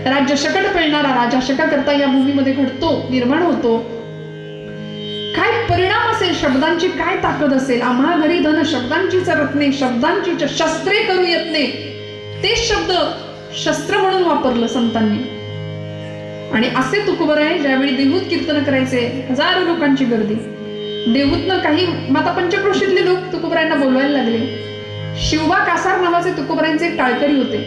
राज्य शकट पेळणारा राजा शककर्ता या भूमीमध्ये घडतो, निर्माण होतो. काय परिणाम असेल शब्दांची, काय ताकद असेल. आम्हा घरी धन शब्दांचीच रत्ने, शब्दांची शस्त्रे करू यत्ने. ते शब्द शस्त्र म्हणून वापरलं संतांनी. आणि असे तुकोबराय ज्यावेळी देहूत कीर्तन करायचे, हजारो लोकांची गर्दी. देहूतनं काही माता पंचक्रोशीतले लोक तुकोबरायांना बोलवायला लागले. शिवबा कासार नावाचे तुकोबरायांचे एक टाळकरी होते.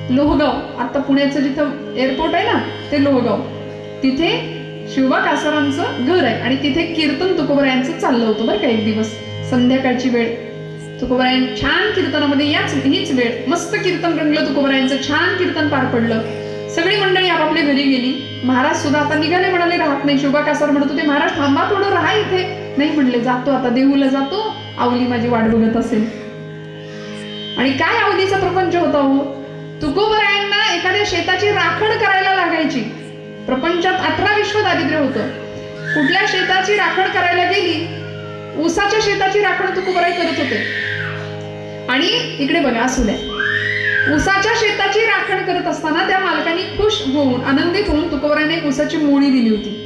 लोहगाव, आता पुण्याचं जिथं एअरपोर्ट आहे ना, ते लोहगाव, तिथे शिवबा कासारांचं घर आहे. आणि तिथे कीर्तन तुकोबरायांचं चाललं होतं बरं का. एक दिवस संध्याकाळची वेळ, तुकोबरायन छान कीर्तनामध्ये, हीच वेळ मस्त कीर्तन रंगलं. तुकोबरायांचं छान कीर्तन पार पडलं. सगळी मंडळी आपापल्या घरी गेली. महाराज सुद्धा आता निघाले, म्हणाले राहत नाही. शिवबा कासार म्हणत होते, महाराज थांबा थोडं, राहा इथे. नाही म्हणले, जातो आता देहूला जातो, आवली माझी वाट बघत असेल. आणि काय आवलीचा प्रपंच होता हो. तुकोबरायांना एखाद्या शेताची राखण करायला लागायची. प्रपंचात 18 विश्व दारिद्र्य होतं. कुठल्या शेताची राखण करायला गेली, ऊसाच्या शेताची राखण तुकोबराय करत होते. आणि इकडे बघा, असू द्या, ऊसाच्या शेताची राखण करत असताना त्या मालकाने खुश होऊन, आनंदित होऊन तुकोबरायने एक ऊसाची मोळी दिली होती.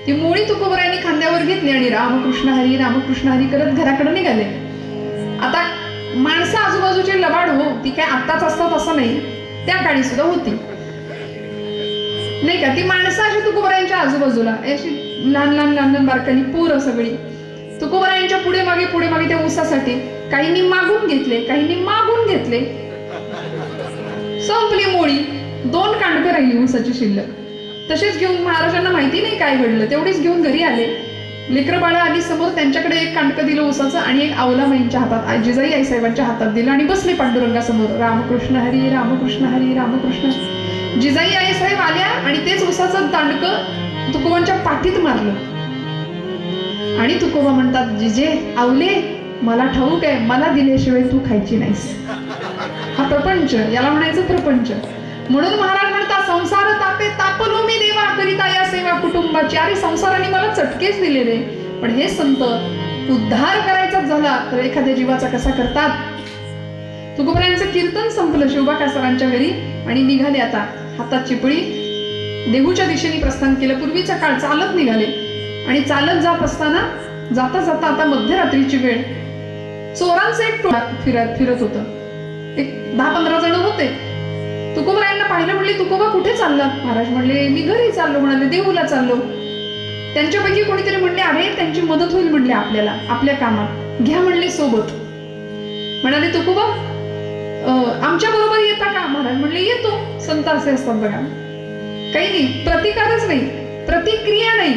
ती मोळी तुकोबरायने खांद्यावर घेतली आणि रामकृष्ण हरी करत घराकडे निघाले. आता माणसं आजूबाजूची लबाड हो, ती काय आत्ताच असतात असं नाही, त्या काळी सुद्धा होती नाही का. ती माणसं अशी तुकोबरायांच्या आजूबाजूला अशी लहान बारकाली पोरं सगळी तुकोबरायांच्या पुढे मागे त्या ऊसासाठी. काहींनी मागून घेतले, संपली मोळी. 2 कांडकं राहिली ऊसाची शिल्लक. तसेच घेऊन, महाराजांना माहिती नाही काय घडलं, तेवढीच घेऊन घरी आले. लेकरं बाळं आली समोर, त्यांच्याकडे एक कांडकं दिलं ऊसाचं आणि एक आवला माईंच्या हातात, जिजाई आईसाहेबांच्या हातात दिलं आणि बसले पांडुरंगासमोर. रामकृष्ण हरी. जिजाई आई साहेब आल्या आणि तेच उसाचं दांडकं तुकोबांच्या पाठीत मारलं. आणि तुकोबा म्हणतात, जिजे आवले, मला ठाऊक आहे, मला दिल्याशिवाय तू खायची नाहीस. हा प्रपंच, याला म्हणायचं प्रपंच. म्हणून महाराज म्हणतात, संसार तापे तापलो मी देवा, करिता या सेवा कुटुंबाची. अरे संसाराने मला चटकेच दिलेले, पण हे संत उद्धार करायचा झाला तर एखाद्या जीवाचा कसा करतात. तुकोबारायांचं कीर्तन संपलं शिवबा कासारांच्या घरी आणि निघाले. आता हातात चिपळी, देहूच्या दिशेने प्रस्थान केलं. पूर्वीचा काळ चालत निघाले आणि चालत जात असताना जाता जाता आता मध्यरात्रीची वेळ, चोरांचं एक टोळा फिरत होतं. एक 10-15 जण होते. तुकोबारायांना पाहिलं, म्हणले तुकोबा कुठे चाललात? महाराज म्हणले मी घरी चाललो. म्हणाले देहूला चाललो. त्यांच्यापैकी कोणीतरी म्हणले, अरे त्यांची मदत होईल म्हणले आपल्याला आपल्या कामात, घ्या म्हणले सोबत. म्हणाले तुकोबा आमच्या बरोबर येता का? महाराज म्हणले येतो. संत असे असतात बघा, काही नाही, प्रतिकारच नाही, प्रतिक्रिया नाही,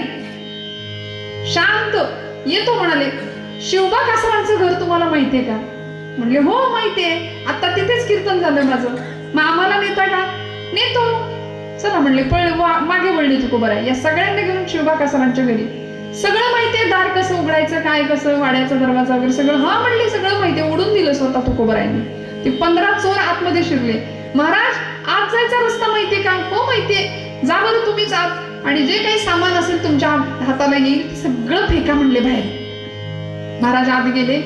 शांत येतो. म्हणाले शिवबा कासारांचं घर तुम्हाला माहितीये का? म्हणले हो माहितीये, आता तिथेच कीर्तन झालं माझं. मग आम्हाला नेता का? नेतो. चला म्हणले. मागे वळले तुकोबाराय या सगळ्यांना घेऊन शिवबा कासारांच्या घरी. सगळं माहितीये, दार कसं उघडायचं, काय कसं, वाड्याचा दरवाजा वगैरे सगळं. हा म्हणले सगळं माहितीये. ओढून दिलं स्वतः तुकोबारायांनी. ते 15 चोर आतमध्ये शिरले. महाराज आत जायचा रस्ता माहितीये का? हो माहितीये. जा बरं तुम्हीच आत, आणि जे काही सामान असेल तुमच्या हाताला येईल सगळं फेका म्हणले बाहेर. महाराज आत गेले.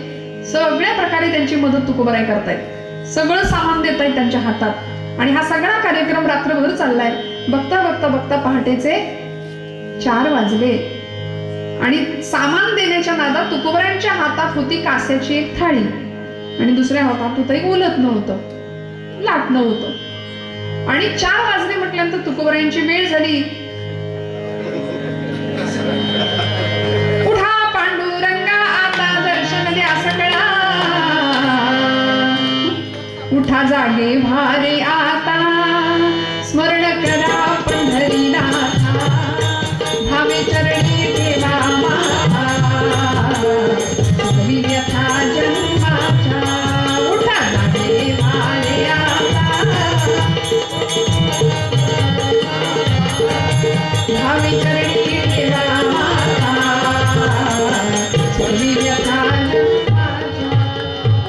सगळ्या प्रकारे त्यांची मदत तुकोबाराय करतायत. सगळं सामान देत आहेत त्यांच्या हातात. आणि हा सगळा कार्यक्रम रात्रभर चाललाय. बघता बघता बघता पहाटेचे 4 वाजले. आणि सामान देण्याच्या नादात तुकोबारायांच्या हातात होती कास्याची एक थाळी आणि दुसऱ्या हातात होतं एक उलत नव्हतं, लाटणं होतं. आणि 4 वाजले म्हटल्यानंतर तुकोबारायांची वेळ झाली. उठा पांडुरंगा आता दर्शन द्या सकळा, उठा जागे भारे आता, स्मरण करा पंढरीनाथा, भावे चरणी ठेवा माता, व्यथा जन्माच्या. उठा जागे भारे आता, भावे चरणी ठेवा माता, व्यथा जन्माच्या.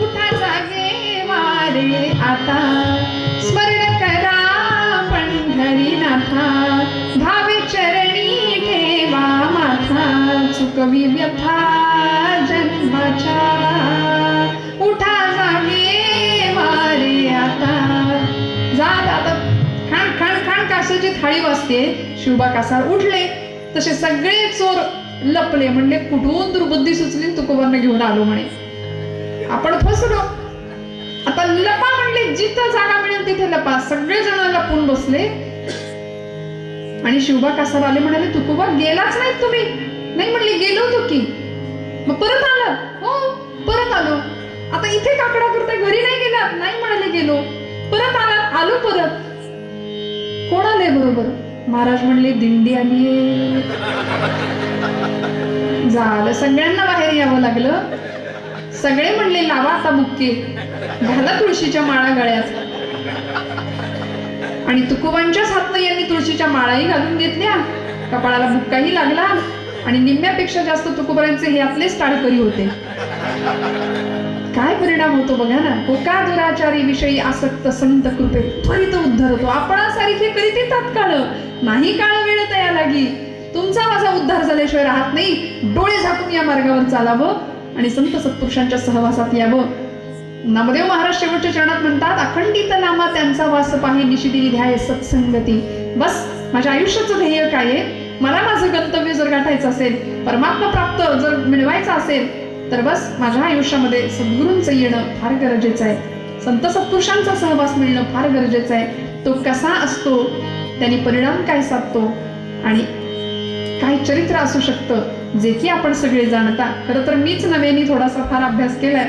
उठा जागे भारे आता, स्मरण करा पंढरीनाथा, भावे चरणी ठेवा माथा, चुकवी व्यथा जन्माच्या. उठा जागे वारे आता. जात आता खाण खाण खाण कासाची थाळी वाजते. शिवबा कासार उठले. तसे सगळे चोर लपले. म्हणले कुठून दुर्बुद्धी सुचली, तुकोबांना घेऊन आलो म्हणे, आपण फसलो. आता लपा म्हणले, जिथं जागा मिळेल तिथे लपा. सगळे जण लपून बसले. आणि शिवबा कासार आले. म्हणाले तुकोबा गेलाच नाहीत तुम्ही? नाही म्हणले गेलो होतो की. मग परत आलं? हो परत आलो. आता इथे काकडा करताय, घरी नाही गेला? नाही म्हणाले गेलो. परत आला? आलो परत. कोण आले बरोबर? महाराज म्हणले दिंडी आलीये. झालं, सगळ्यांना बाहेर यावं लागलं. सगळे म्हणले लावा आता बुक्के, घाला तुळशीच्या माळा गळ्यात. आणि तुकोबांच्याच हातनं यांनी तुळशीच्या माळाही घालून घेतल्या. कपाळाला बुक्काही लागला. आणि निम्म्यापेक्षा जास्त तुकोबारायांचे हे आपलेच टाळकरी होते. काय परिणाम होतो बघा ना. होका दुराचारी विषयी आसक्त संत कृपे त्वरित उद्धार होतो. आपणासारखे करीते तात्काळ, नाही काळ वेळ तया लागी. तुमचा माझा उद्धार झाल्याशिवाय राहत नाही. डोळे झाकून या मार्गावर चालावं आणि संत सत्पुरुषांच्या सहवासात यावं. नामदेव महाराज शेवटच्या चरणात म्हणतात, अखंडित नामा त्यांचा वास पाही, निशिदिनी ध्याय सत्संगती. बस माझ्या आयुष्याचं ध्येय काय आहे? मला माझं गंतव्य जर गाठायचं असेल, परमात्मा प्राप्त जर मिळवायचं असेल, तर बस माझ्या आयुष्यामध्ये सद्गुरूंचं येणं फार गरजेचं आहे. संत सत्पुरुषांचा सहवास मिळणं फार गरजेचं आहे. तो कसा असतो, त्याने परिणाम काय साधतो आणि काय चरित्र असू शकतं, जे की आपण सगळे जाणता. खरं तर मीच नव्याने थोडासा फार अभ्यास केलाय,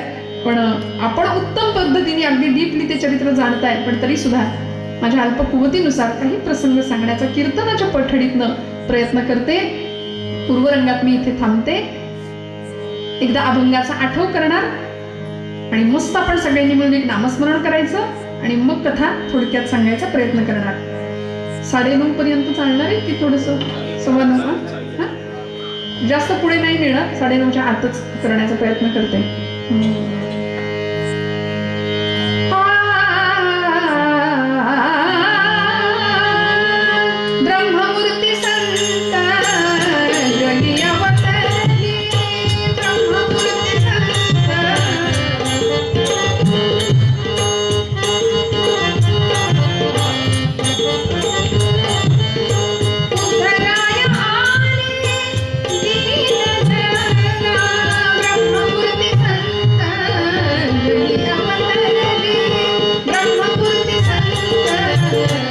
पण आपण उत्तम पद्धतीने अगदी डीपली ते चरित्र जाणताय. पण तरी सुद्धा माझ्या अल्प कुवतीनुसार काही प्रसंग सांगण्याचा कीर्तनाच्या पठडीतनं प्रयत्न करते. पूर्वरंगात मी इथे थांबते. एकदा अभंगाचा आठव करणार आणि मस्त आपण सगळ्यांनी मिळून एक नामस्मरण करायचं आणि मग कथा थोडक्यात सांगायचा प्रयत्न करणार. 9:30 पर्यंत चालणार आहे की थोडस 9:15? हा, जास्त पुढे नाही नेणार, 9:30च्या आतच करण्याचा प्रयत्न करते. ब्रह्ममूर्ती संत जगी अवतरली, ब्रह्ममूर्ती संत उद्धराय आले दीनजना, ब्रह्ममूर्ती संत जगी अवतरली, ब्रह्ममूर्ती संत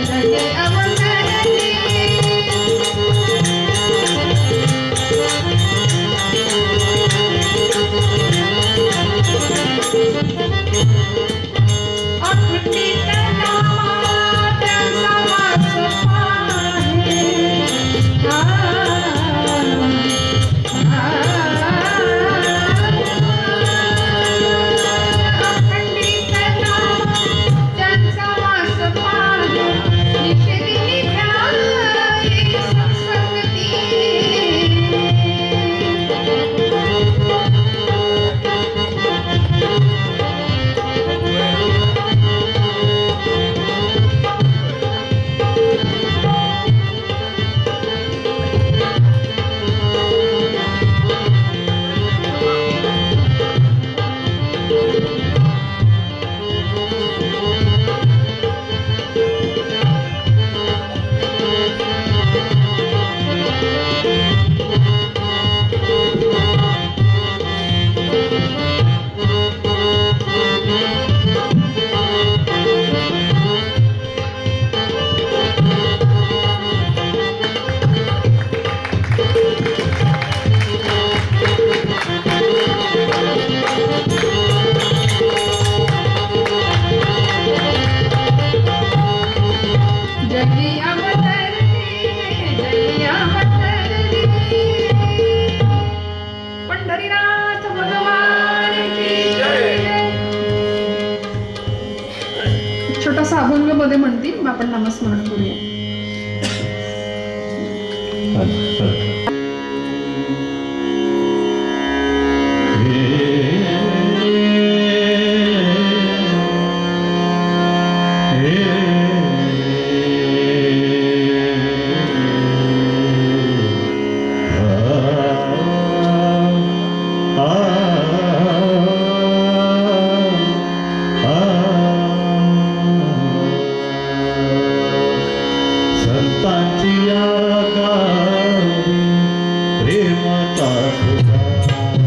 जगी अवतरली. अखंडित नामात समास पाहे, अखंडित नामात त्यांचा वास पाहे, निषेधी ध्याये सत्संगती. जगी अवतरली, जगी अवतरली. पंढरीनाथ भगवान की जय. छोटासा अभंग मध्ये म्हणतील, आपण नामस्मरण करूया. संतांची गावी प्रेमाचा सुधार,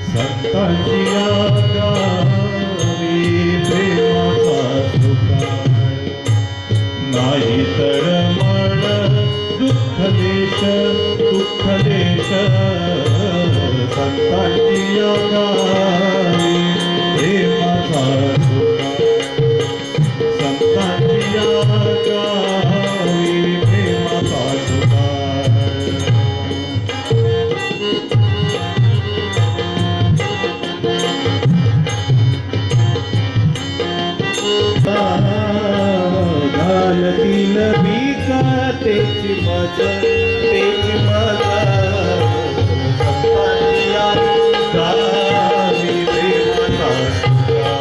संतांची गावी प्रेमाचा सुधार. नाही तळमळ दुःख देश, दुःख देश, संतांची गावी प्रेमाचा सुधार, संतांची गावी प्रेमाचा सुधार. घालतील भीका तेची मजा, तेची मजा, संतांची गावी प्रेमाचा सुधार.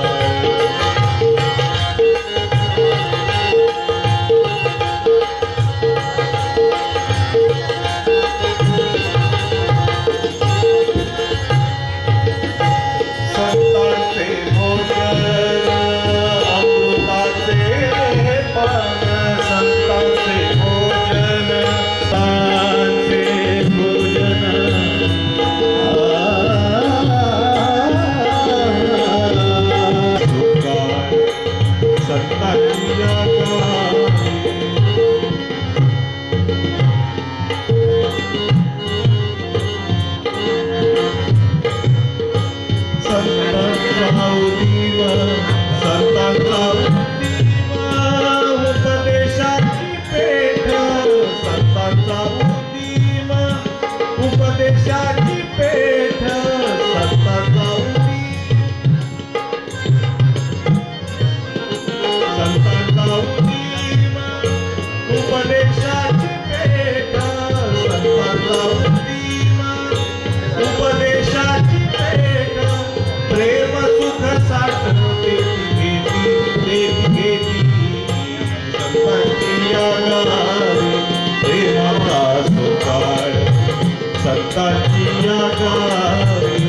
संतांचे भोजन अमृताचे पान, संतांचे भोजन, संतांचे भोजन, सुखार संतांची गावी. संतांचा उदीव, संतांचा उदीव, उपदेशाची पेठ, संतांचा उदीव, उपदेशाची पेठ, संतांचा उदीव, संतांचा उदीव, संतांची या गावी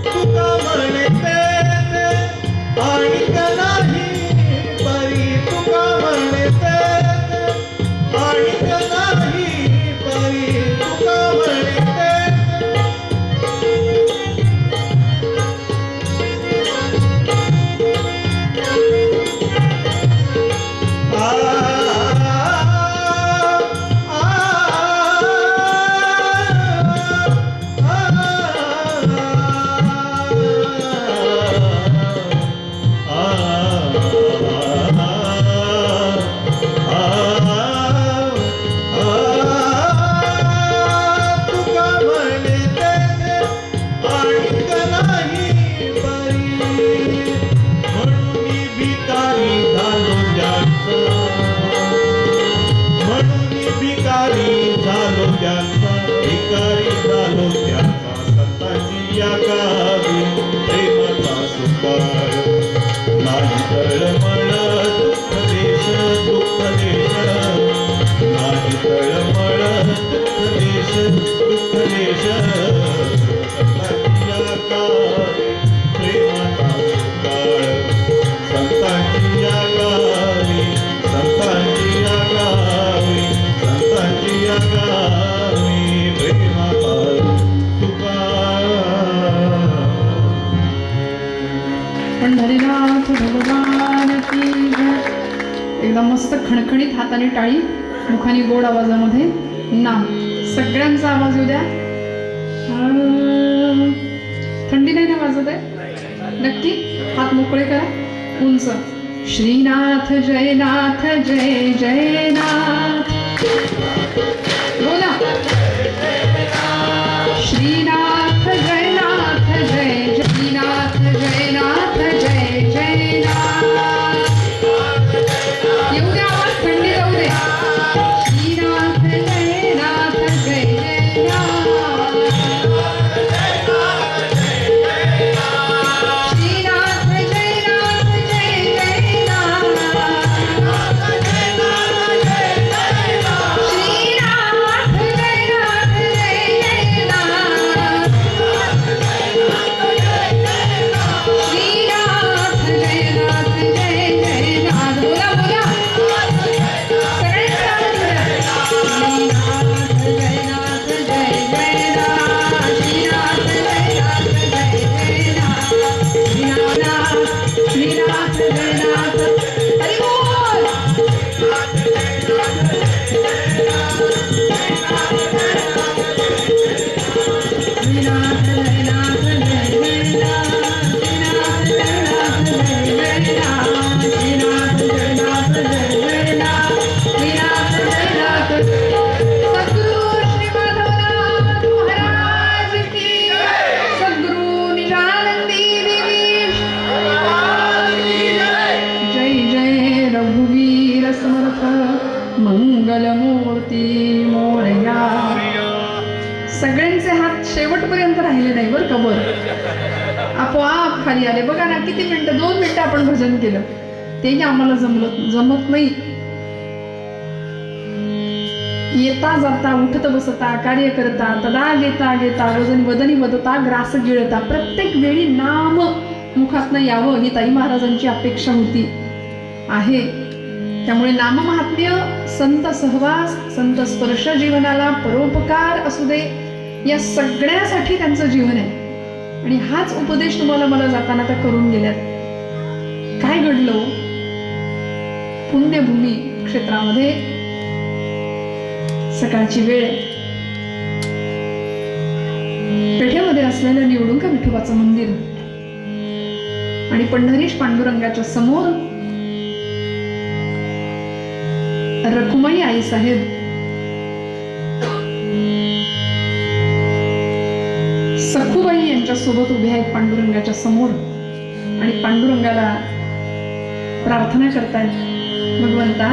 तुका म्हणते आणि नाही परी तुका म्हणते आणि नाही परी तुका म्हणते भिकारी झालो त्याचा संतांची या गावी प्रेमाचा सुकाळ नाही तळमळ दुःख देश नाही तळमळ दुःख देश संतांची या गावी प्रेमाचा सुकाळ संतांची या गावी संतांची या गावी संतांची या गावी प्रेमाचा सुकाळ पंढरीनाथ भगवान की जय. एकदम मस्त खणखणीत हाताने टाळी मुखाने गोड आवाजामध्ये नाम सगळ्यांचा आवाज येऊ द्या. थंडी नाही ना वाजत आहे नक्की हात मोकळे करा उंच. श्रीनाथ जयनाथ जय जयनाथ बोला. श्रीनाथ जयनाथ जय जयनाथ जयनाथ जय जयनाथ. येऊ द्या आवाज थंडी जाऊ दे. श्रीनाथ जयनाथ जय जयनाथ. श्रीनाथ जयनाथ जय जयनाथ. श्रीनाथ जयनाथ जय जयनाथ. श्रीनाथ जयनाथ जय जयनाथ. बोला बोला सगळे श्रीनाथ जयनाथ जय जयनाथ. श्रीनाथ जयनाथ जय जयनाथ. श्रीनाथ जयनाथ हरी बोल. श्रीनाथ जयनाथ जय जयनाथ. श्रीनाथ जयनाथ जय जयनाथ. श्रीनाथ जयनाथ जय जयनाथ. श्रीनाथ जयनाथ. सद्गुरु श्री माधवनाथ महाराज की सद्गुरु निजानंदी देवी जय जय रघुवीर समर्थ मंगलमूर्ती मोरया. सगळ्यांचे हात शेवटपर्यंत राहिले नाही बरं का वर आपोआप खाली आले. बघा ना किती मिनिटं 2 मिनिटं आपण भजन केलं तेही आम्हाला जमत नाही. येता जाता उठत बसता कार्य करता तदा घेता घेता वदनी वदता ग्रास गिळता प्रत्येक वेळी नाम मुखातनं यावं ही ताई महाराजांची अपेक्षा होती आहे. त्यामुळे नाममहात्म्य संत सहवास संत स्पर्श जीवनाला परोपकार असू दे या सगळ्यासाठी त्यांचं जीवन आहे. आणि हाच उपदेश तुम्हाला मला जाताना त्या करून गेल्यात. काय घडलं पुण्यभूमी क्षेत्रामध्ये सकाळची वेळ पेठेमध्ये असलेलं निवडुंग विठोबाचं मंदिर आणि पंढरीश पांडुरंगाच्या समोर रखुमाई आई साहेब सखुबाई यांच्या सोबत उभे आहेत पांडुरंगाच्या समोर आणि पांडुरंगाला प्रार्थना करतायत. भगवंता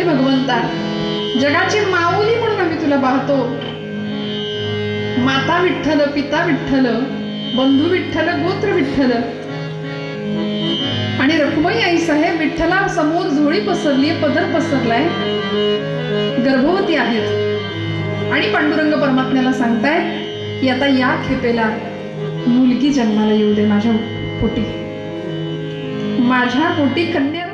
भगवंता, जगाची माऊली म्हणून आम्ही तुला पाहतो. माता विठ्ठल, पिता विठ्ठल, बंधू विठ्ठल, गोत्र विठ्ठल आणि रखुमाई आई साहेब विठ्ठला समोर झोळी पसरली, पदर पसरलाय, गर्भवती आहेत आणि पांडुरंग परमात्म्याला सांगतायत की आता या खेपेला मुलगी जन्माला येऊ दे माझ्या पोटी, माझ्या पोटी कन्या